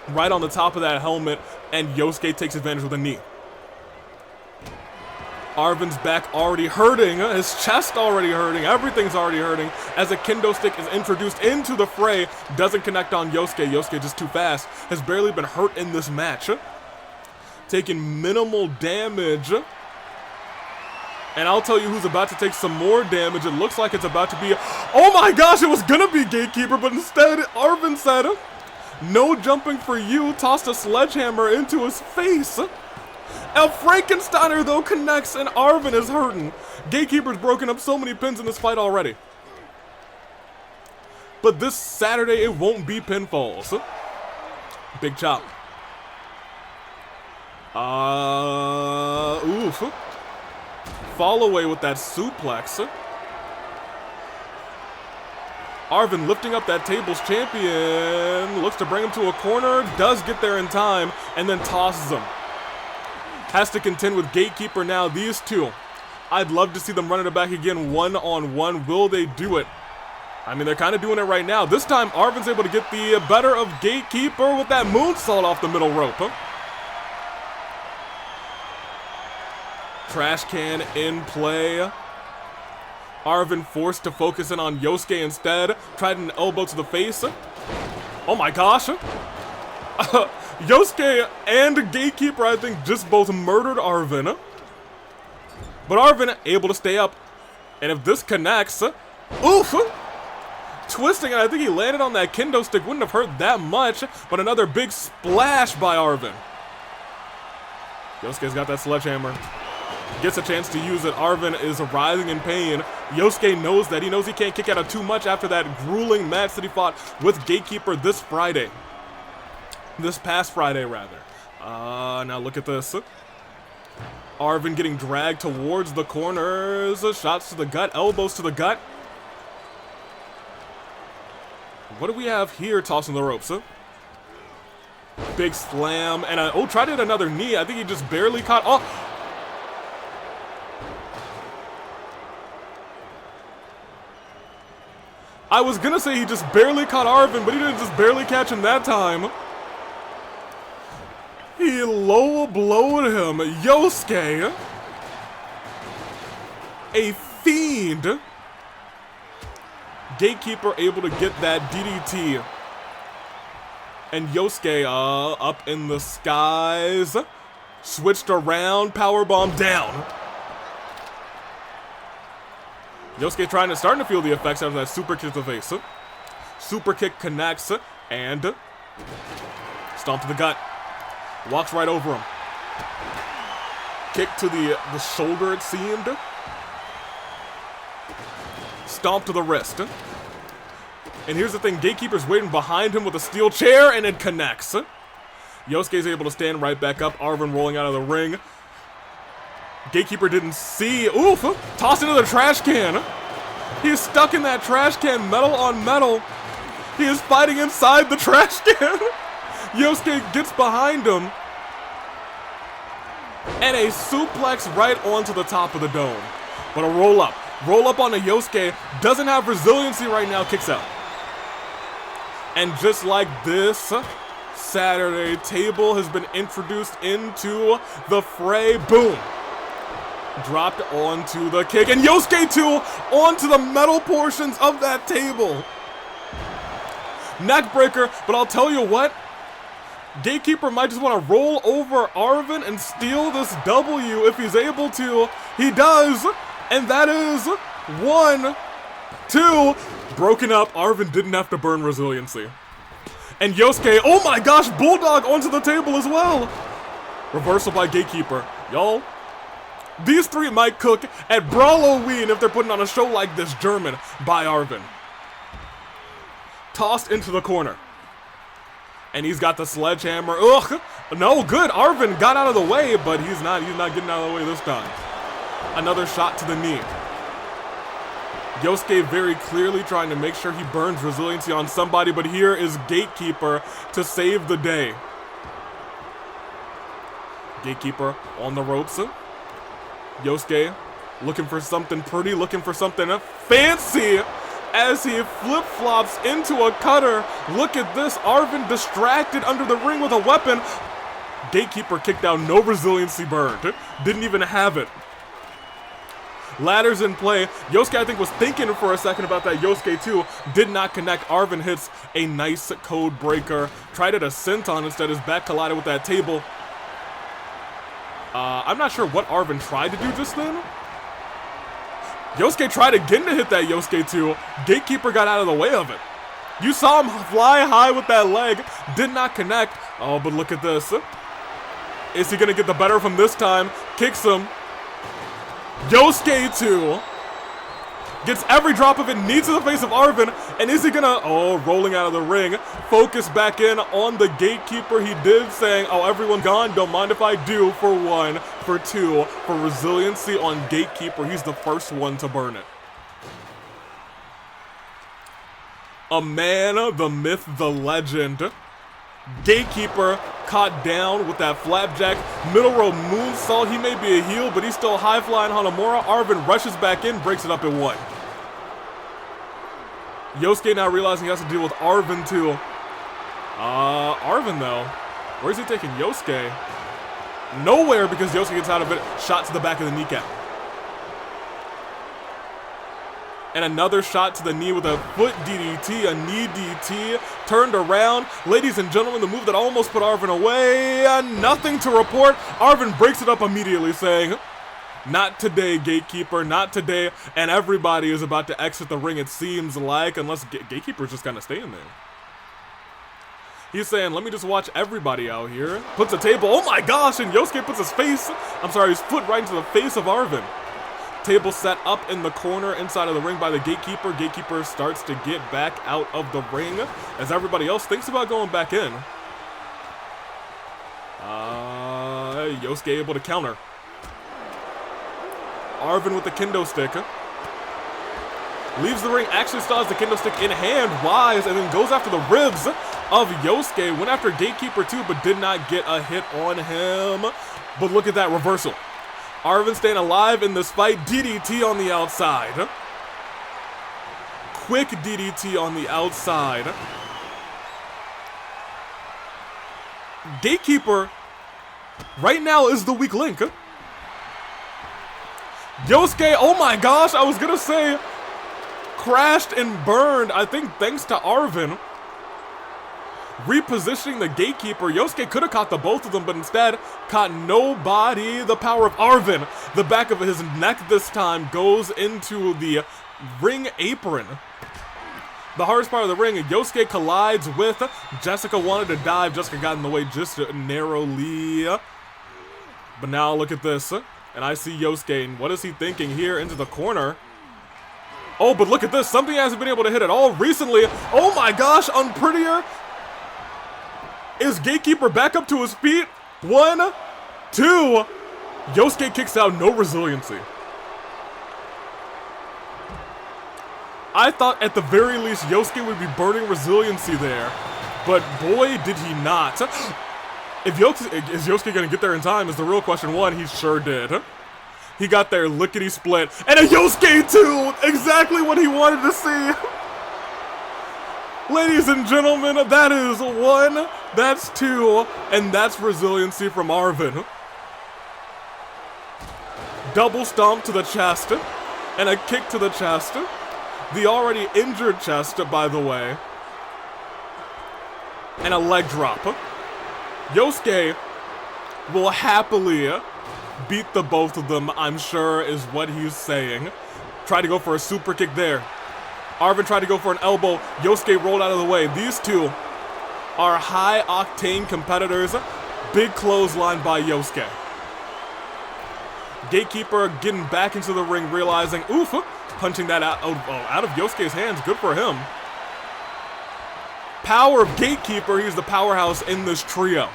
Right on the top of that helmet, and Yosuke takes advantage with a knee. Arven's back already hurting, his chest already hurting, everything's already hurting as a kendo stick is introduced into the fray. Doesn't connect on Yosuke. Yosuke just too fast. Has barely been hurt in this match. Taking minimal damage. And I'll tell you who's about to take some more damage. It looks like it's about to be... Oh my gosh, it was gonna be Gatekeeper, but instead Arven said, "No jumping for you," tossed a sledgehammer into his face. El Frankensteiner, though, connects, and Arven is hurting. Gatekeeper's broken up so many pins in this fight already. But this Saturday, it won't be pinfalls. Big chop. Oof. Fall away with that suplex. Arven lifting up that table's champion. Looks to bring him to a corner. Does get there in time, and then tosses him. Has to contend with Gatekeeper now. These two, I'd love to see them running it back again one-on-one. Will they do it? I mean, they're kind of doing it right now. This time, Arven's able to get the better of Gatekeeper with that moonsault off the middle rope. Trash can in play. Arven forced to focus in on Yosuke instead. Tried an elbow to the face. Oh my gosh. Yosuke and Gatekeeper, I think, just both murdered Arven. But Arven able to stay up. And if this connects, oof! Twisting, and I think he landed on that kendo stick. Wouldn't have hurt that much, but another big splash by Arven. Yosuke's got that sledgehammer. Gets a chance to use it. Arven is writhing in pain. Yosuke knows that. He knows he can't kick out of too much after that grueling match that he fought with Gatekeeper this Friday. This past Friday, rather. Now look at this. Arven getting dragged towards the corners. Shots to the gut, elbows to the gut. What do we have here tossing the ropes? Big slam, and tried to hit another knee. I think he just barely caught. Oh! I was gonna say he just barely caught Arven, but he didn't just barely catch him that time. He low blowed him. Yosuke, a fiend. Gatekeeper able to get that DDT. And Yosuke up in the skies. Switched around, powerbomb down. Yosuke starting to feel the effects after that super kick to the face. Super kick connects and stomp to the gut. Walks right over him. Kick to the shoulder, it seemed. Stomp to the wrist. And here's the thing, Gatekeeper's waiting behind him with a steel chair, and it connects. Yosuke's able to stand right back up. Arven rolling out of the ring. Gatekeeper didn't see. Oof! Tossed into the trash can. He is stuck in that trash can, metal on metal. He is fighting inside the trash can. Yosuke gets behind him. And a suplex right onto the top of the dome. But a roll up. Roll up on a Yosuke. Doesn't have resiliency right now. Kicks out. And just like this, Saturday table has been introduced into the fray. Boom. Dropped onto the kick. And Yosuke too onto the metal portions of that table. Neckbreaker. But I'll tell you what. Gatekeeper might just want to roll over Arven and steal this W if he's able to. He does. And that is 1, 2. Broken up. Arven didn't have to burn resiliency. And Yosuke, oh my gosh, Bulldog onto the table as well. Reversal by Gatekeeper. Y'all, these three might cook at Brawloween if they're putting on a show like this. German by Arven. Tossed into the corner. And he's got the sledgehammer. Ugh, no good. Arven got out of the way, but he's not getting out of the way this time. Another shot to the knee. Yosuke very clearly trying to make sure he burns resiliency on somebody, but here is Gatekeeper to save the day. Gatekeeper on the ropes. Yosuke looking for something pretty, looking for something fancy. as he flip-flops into a cutter. Look at this, Arven distracted under the ring with a weapon. Gatekeeper kicked out, no resiliency burned. Didn't even have it. Ladders in play. Yosuke, I think, was thinking for a second about that. Yosuke, too, did not connect. Arven hits a nice code breaker. Tried it a senton instead. His back collided with that table. I'm not sure what Arven tried to do just then. Yosuke tried again to hit that Yosuke, too. Gatekeeper got out of the way of it. You saw him fly high with that leg. Did not connect. Oh, but look at this. Is he going to get the better from this time? Kicks him. Yosuke, too, gets every drop of it, knees to the face of Arven, and is he gonna, oh, rolling out of the ring, focus back in on the Gatekeeper. He did, saying, oh, everyone gone, don't mind if I do, for 1, for 2, for resiliency on Gatekeeper. He's the first one to burn it. A man, the myth, the legend. Gatekeeper caught down with that flapjack middle row moonsault. He may be a heel, but he's still high flying Hanamura. Arven rushes back in, breaks it up in 1. Yosuke now realizing he has to deal with Arven too. Arven though, where's he taking Yosuke? Nowhere, because Yosuke gets out of it. Shot to the back of the kneecap. And another shot to the knee with a foot DDT, a knee DT, turned around. Ladies and gentlemen, the move that almost put Arven away, nothing to report. Arven breaks it up immediately, saying, not today, Gatekeeper, not today. And everybody is about to exit the ring, it seems like, unless Gatekeeper's just kind of staying there. He's saying, let me just watch everybody out here. Puts a table, oh my gosh, and Yosuke puts his foot right into the face of Arven. Table set up in the corner inside of the ring by the Gatekeeper. Gatekeeper starts to get back out of the ring as everybody else thinks about going back in. Yosuke able to counter. Arven with the kendo stick. Leaves the ring, actually still has the kendo stick in hand, wise, and then goes after the ribs of Yosuke. Went after Gatekeeper too, but did not get a hit on him. But look at that reversal. Arven staying alive in this fight. DDT on the outside. Quick DDT on the outside. Gatekeeper right now is the weak link. Yosuke, oh my gosh, I was gonna say crashed and burned, I think thanks to Arven. Repositioning the Gatekeeper. Yosuke could have caught the both of them, but instead caught nobody. The power of Arven. The back of his neck this time goes into the ring apron. The hardest part of the ring, Yosuke collides with Jessica. Wanted to dive. Jessica got in the way just narrowly. But now look at this. And I see Yosuke. And what is he thinking here into the corner? Oh, but look at this. Something he hasn't been able to hit at all recently. Oh my gosh, unprettier. Is Gatekeeper back up to his feet? 1, 2. Yosuke kicks out, no resiliency. I thought at the very least Yosuke would be burning resiliency there. But boy, did he not. Is Yosuke going to get there in time is the real question. 1, he sure did. He got there lickety-split. And a Yosuke too! Exactly what he wanted to see. Ladies and gentlemen, that is 1, that's 2, and that's resiliency from Arven. Double stomp to the chest, and a kick to the chest. The already injured chest, by the way. And a leg drop. Yosuke will happily beat the both of them, I'm sure, is what he's saying. Tried to go for a super kick there. Arven tried to go for an elbow. Yosuke rolled out of the way. These two are high-octane competitors. Big clothesline by Yosuke. Gatekeeper getting back into the ring, realizing, oof, punching that out of Yosuke's hands. Good for him. Power of Gatekeeper. He's the powerhouse in this trio.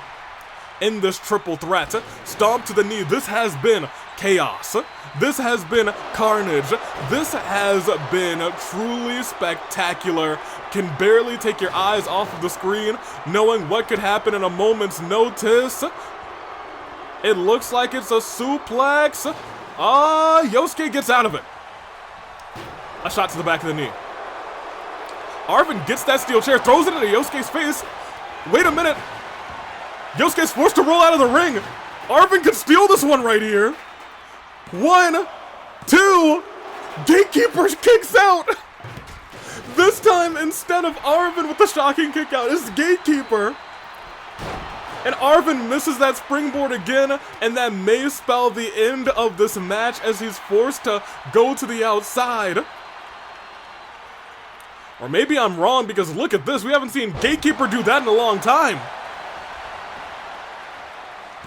In this triple threat. Stomp to the knee. This has been chaos. This has been carnage. This has been truly spectacular. Can barely take your eyes off of the screen, knowing what could happen in a moment's notice. It looks like it's a suplex. Yosuke gets out of it. A shot to the back of the knee. Arven gets that steel chair, throws it into Yosuke's face. Wait a minute. Yosuke's forced to roll out of the ring. Arven could steal this one right here. 1, 2, Gatekeeper kicks out. This time, instead of Arven with the shocking kick out, it's Gatekeeper. And Arven misses that springboard again, and that may spell the end of this match as he's forced to go to the outside. Or maybe I'm wrong, because look at this. We haven't seen Gatekeeper do that in a long time.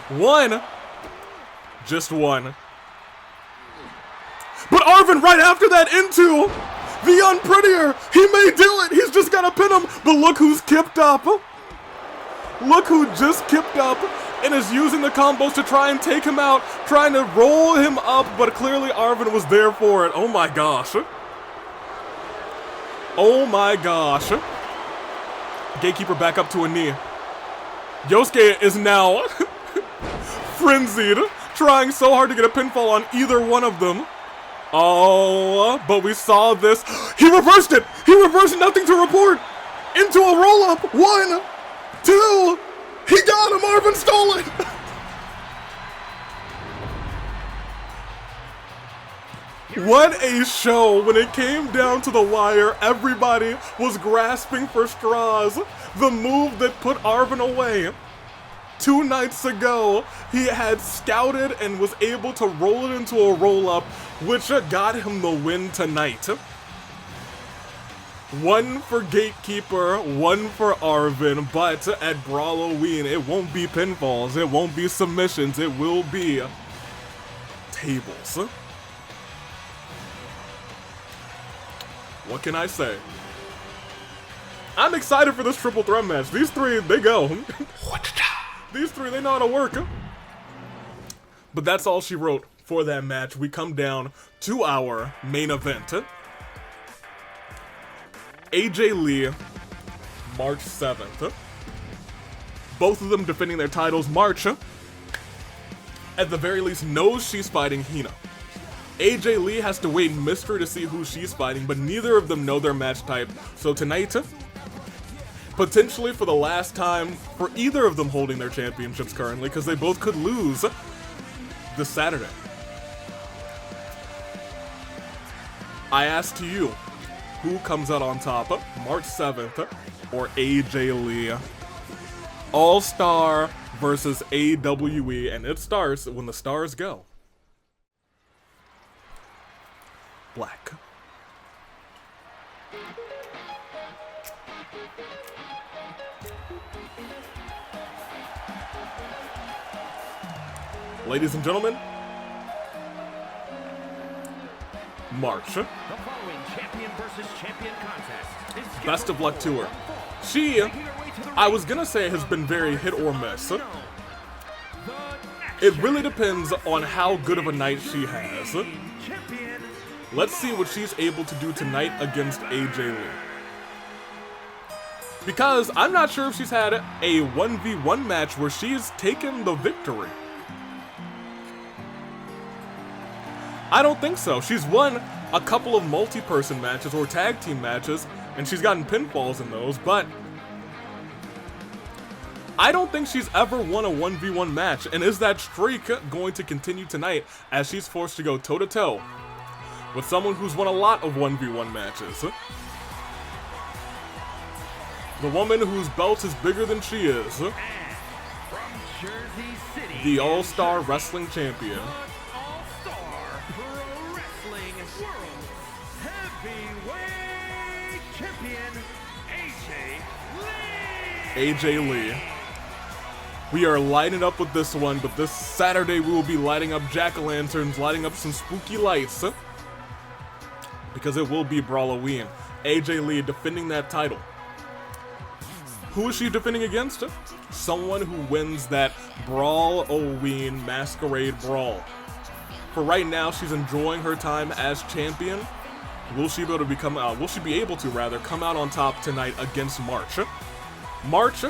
1. Just 1. But Arven right after that into the unprettier. He may do it. He's just got to pin him. But look who's kipped up. Look who just kipped up and is using the combos to try and take him out, trying to roll him up, but clearly Arven was there for it. Oh my gosh. Oh my gosh. Gatekeeper back up to a knee. Yosuke is now frenzied, trying so hard to get a pinfall on either one of them. Oh, but we saw this. He reversed it. He reversed, nothing to report. Into a roll-up. 1, 2. He got him. Arven stole it. What a show. When it came down to the wire, everybody was grasping for straws. The move that put Arven away. 2 nights ago, he had scouted and was able to roll it into a roll-up, which got him the win tonight. 1 for Gatekeeper, 1 for Arven, but at Brawloween, it won't be pinfalls, it won't be submissions, it will be tables. What can I say? I'm excited for this triple threat match. These 3, they go. These 3, they know how to work. But that's all she wrote for that match. We come down to our main event. AJ Lee, March 7th. Both of them defending their titles. March, at the very least, knows she's fighting Hina. AJ Lee has to wait in mystery to see who she's fighting, but neither of them know their match type. So tonight, potentially for the last time for either of them holding their championships currently, because they both could lose this Saturday. I ask to you, who comes out on top, March 7th or AJ Lee? All-Star versus AWE, and it starts when the stars go. Black. Ladies and gentlemen, March. The following champion versus champion contest is Best of luck to her. She, I was gonna say, has been very hit or miss. It really depends on how good of a night she has. Let's see what she's able to do tonight against AJ Lee. Because I'm not sure if she's had a 1v1 match where she's taken the victory. I don't think so. She's won a couple of multi-person matches or tag team matches, and she's gotten pinfalls in those, but I don't think she's ever won a 1v1 match. And is that streak going to continue tonight as she's forced to go toe-to-toe with someone who's won a lot of 1v1 matches? The woman whose belt is bigger than she is. from Jersey City, The All-Star Wrestling Champion. All-Star Pro Wrestling World Heavyweight Champion, AJ Lee. AJ Lee. We are lighting up with this one, but this Saturday we will be lighting up jack-o'-lanterns, lighting up some spooky lights, because it will be Brawloween. AJ Lee defending that title. Who is she defending against? Someone who wins that Brawloween Masquerade Brawl. For right now, she's enjoying her time as champion. Will she be able to come out on top tonight against March? March,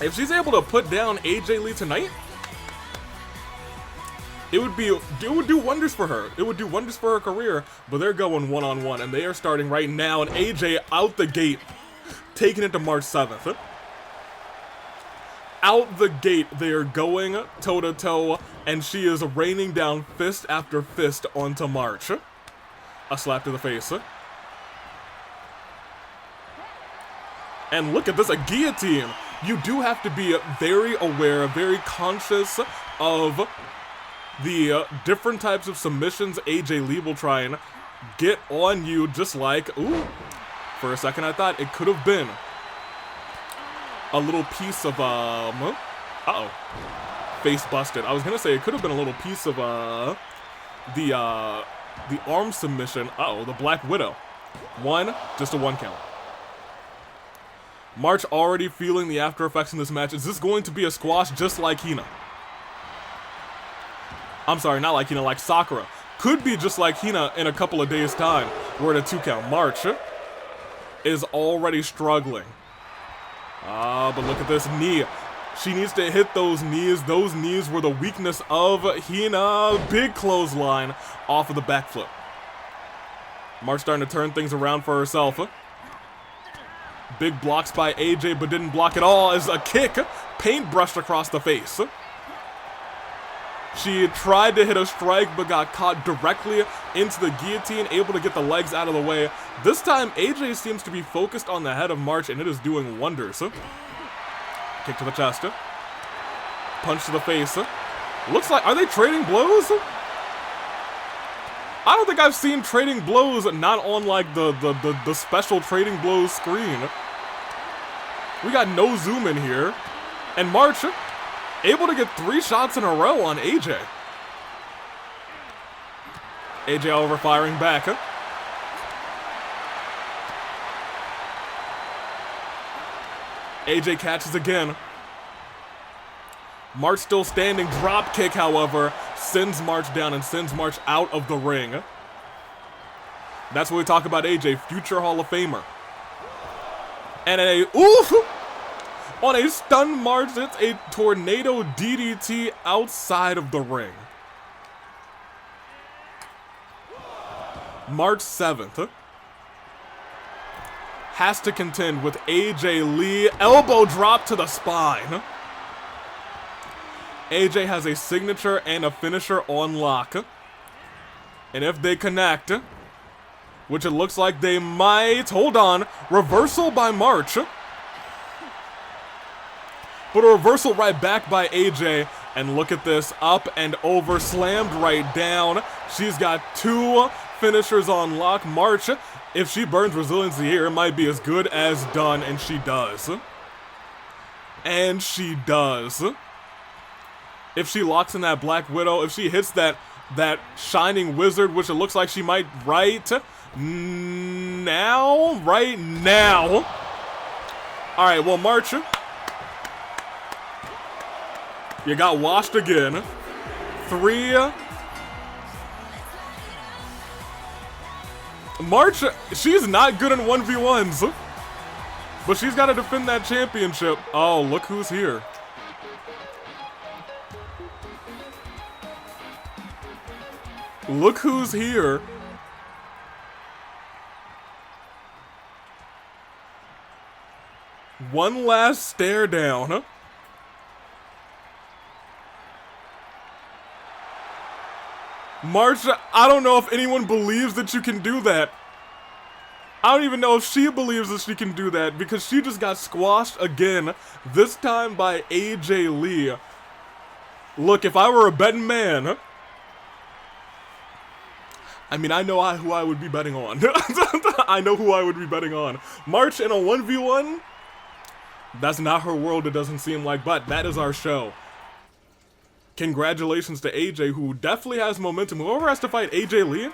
if she's able to put down AJ Lee tonight, it would do wonders for her. It would do wonders for her career, but they're going one-on-one, and they are starting right now, and AJ out the gate, taking it to March 7th. Out the gate, they are going toe-to-toe, and she is raining down fist after fist onto March. A slap to the face. And look at this, a guillotine. You do have to be very aware, very conscious of the different types of submissions AJ Lee will try and get on you, just like, ooh, for a second I thought it could have been a little piece of, uh-oh, face busted. I was gonna say it could have been a little piece of, the arm submission. Uh-oh, the Black Widow. Just a 1 count. March already feeling the after effects in this match. Is this going to be a squash just like Hina? I'm sorry, not like Hina, like Sakura. Could be just like Hina in a couple of days' time. We're at a 2 count. March is already struggling. But look at this knee. She needs to hit those knees. Those knees were the weakness of Hina. Big clothesline off of the back flip. March starting to turn things around for herself. Big blocks by AJ, but didn't block at all as a kick paintbrushed across the face. She tried to hit a strike, but got caught directly into the guillotine, able to get the legs out of the way. This time, AJ seems to be focused on the head of March, and it is doing wonders. Kick to the chest. Punch to the face. Looks like, are they trading blows? I don't think I've seen trading blows not on like the special trading blows screen. We got no zoom in here. And March able to get 3 shots in a row on AJ. AJ overfiring back. AJ catches again. March still standing. Drop kick, however, sends March down and sends March out of the ring. That's what we talk about AJ, future Hall of Famer. And on a stun March, it's a tornado DDT outside of the ring. March 7th has to contend with AJ Lee. Elbow drop to the spine. AJ has a signature and a finisher on lock. And if they connect, which it looks like they might, hold on, reversal by March. But a reversal right back by AJ. And look at this, up and over, slammed right down. She's got 2 finishers on lock. March, if she burns resiliency here, it might be as good as done, and she does. And she does. If she locks in that Black Widow, if she hits that Shining Wizard, which it looks like she might right now. All right, well, March, you got washed again. 3. March, she's not good in 1v1s, but she's got to defend that championship. Oh, look who's here. Look who's here. One last stare down. March, I don't know if anyone believes that you can do that. I don't even know if she believes that she can do that, because she just got squashed again, this time by AJ Lee. Look, if I were a betting man, I mean, I know who I would be betting on. I know who I would be betting on. March in a 1v1? That's not her world, it doesn't seem like, but that is our show. Congratulations to AJ, who definitely has momentum. Whoever has to fight AJ Lee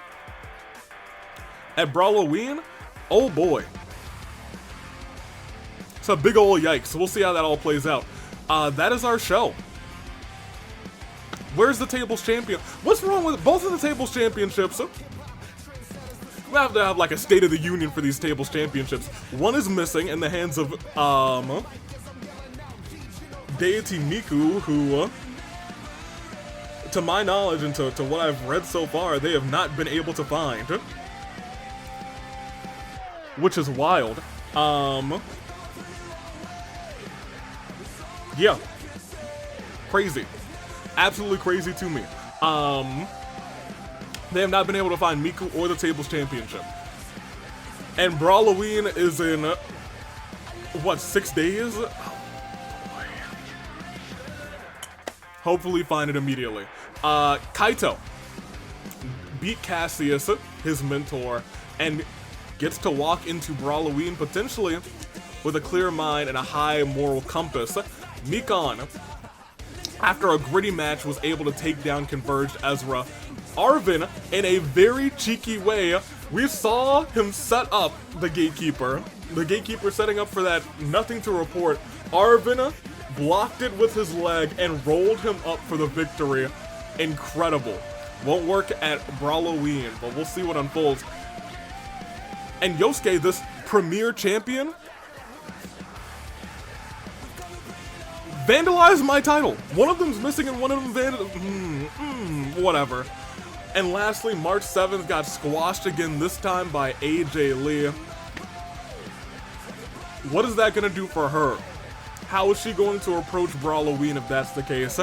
at Brawloween, oh boy. It's a big ol' yikes. We'll see how that all plays out. That is our show. Where's the tables champion? What's wrong with both of the tables championships? We have to have like a state of the union for these tables championships. One is missing in the hands of Deity Miku, who to my knowledge and to what I've read so far, they have not been able to find. Which is wild. Yeah. Crazy. Absolutely crazy to me. They have not been able to find Miku or the Tables Championship. And Brawloween is in, what, 6 days? Oh, boy. Hopefully find it immediately. Kaito beat Cassius, his mentor, and gets to walk into Brawloween potentially with a clear mind and a high moral compass. Mikan, after a gritty match, was able to take down Converged Ezra. Arven, in a very cheeky way, we saw him set up the Gatekeeper. The Gatekeeper setting up for that nothing to report. Arven blocked it with his leg and rolled him up for the victory. Incredible. Won't work at Brawloween, but we'll see what unfolds. And Yosuke, this premier champion, vandalized my title. One of them's missing and one of them whatever. And lastly, March 7th got squashed again, this time by AJ Lee. What is that gonna do for her? How is she going to approach Brawloween if that's the case?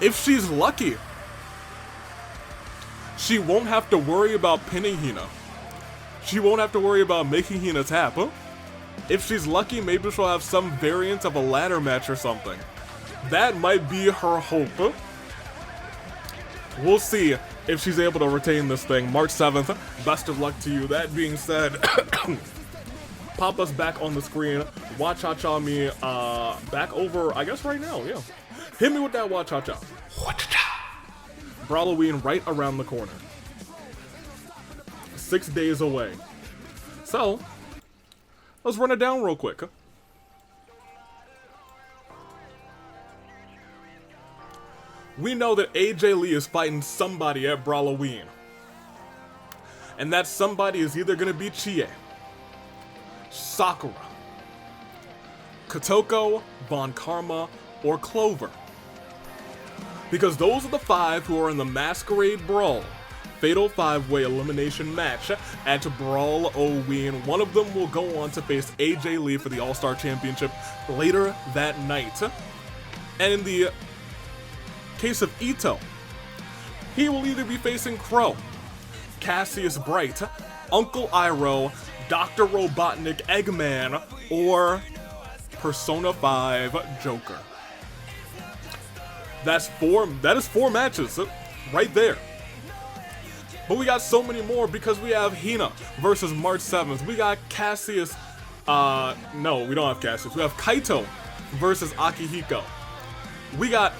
If she's lucky, she won't have to worry about pinning Hina. She won't have to worry about making Hina tap. If she's lucky, maybe she'll have some variant of a ladder match or something. That might be her hope. We'll see if she's able to retain this thing. March 7th, best of luck to you. That being said, pop us back on the screen. Wa-cha-cha me back over, I guess right now, yeah. Hit me with that wa-cha-cha. Brawloween right around the corner. 6 days away. So, let's run it down real quick. We know that AJ Lee is fighting somebody at Brawloween. And that somebody is either going to be Chie, Sakura, Kotoko, Von Karma, or Clover. Because those are the 5 who are in the Masquerade Brawl Fatal 5-Way Elimination match at Brawloween. One of them will go on to face AJ Lee for the All-Star Championship later that night. And in the case of Ito, he will either be facing Crow, Cassius Bright, Uncle Iroh, Dr. Robotnik Eggman, or Persona 5 Joker. That is 4 matches right there. But we got so many more because we have Hina versus March 7th. We got Cassius, no, we don't have Cassius. We have Kaito versus Akihiko. We got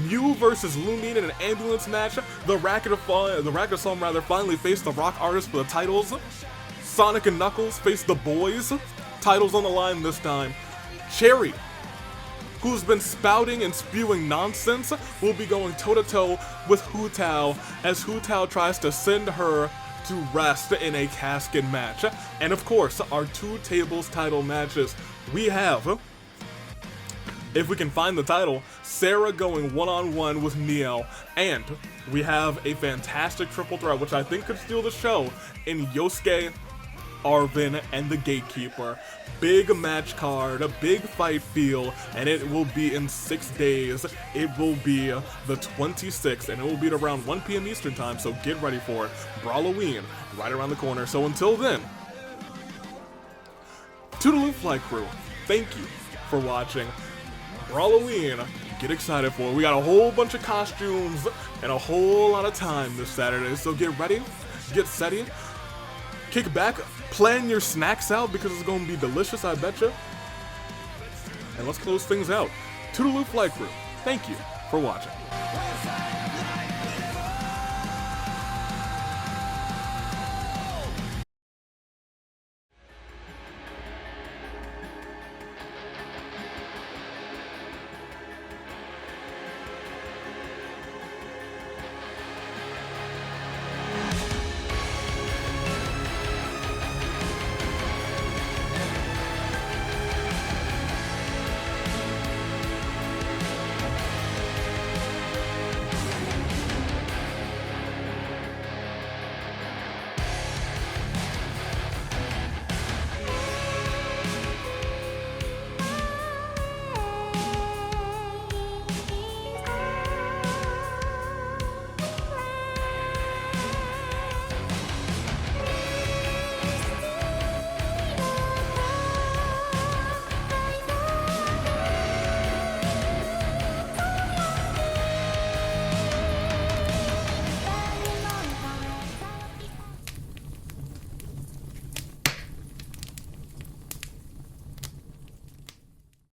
Mew versus Lumine in an ambulance match. The Racket of Song finally faced the Rock Artist for the titles. Sonic and Knuckles face the Boys. Titles on the line this time. Cherry, who's been spouting and spewing nonsense, will be going toe-to-toe with Hu Tao as Hu Tao tries to send her to rest in a casket match. And of course, our 2 tables title matches. We have, if we can find the title, Sara going one-on-one with Neo, and we have a fantastic triple threat, which I think could steal the show, in Yosuke, Arven, and the Gatekeeper. Big match card, a big fight feel, and it will be in 6 days. It will be the 26th, and it will be at around 1 p.m. Eastern time, so get ready for it. Brawloween, right around the corner. So until then, Toodaloo Flight Crew, thank you for watching. Brawloween, get excited for it. We got a whole bunch of costumes and a whole lot of time this Saturday, so get ready, get steady, kick back, plan your snacks out because it's going to be delicious, I betcha. And let's close things out. Toodaloo Flight Crew, thank you for watching.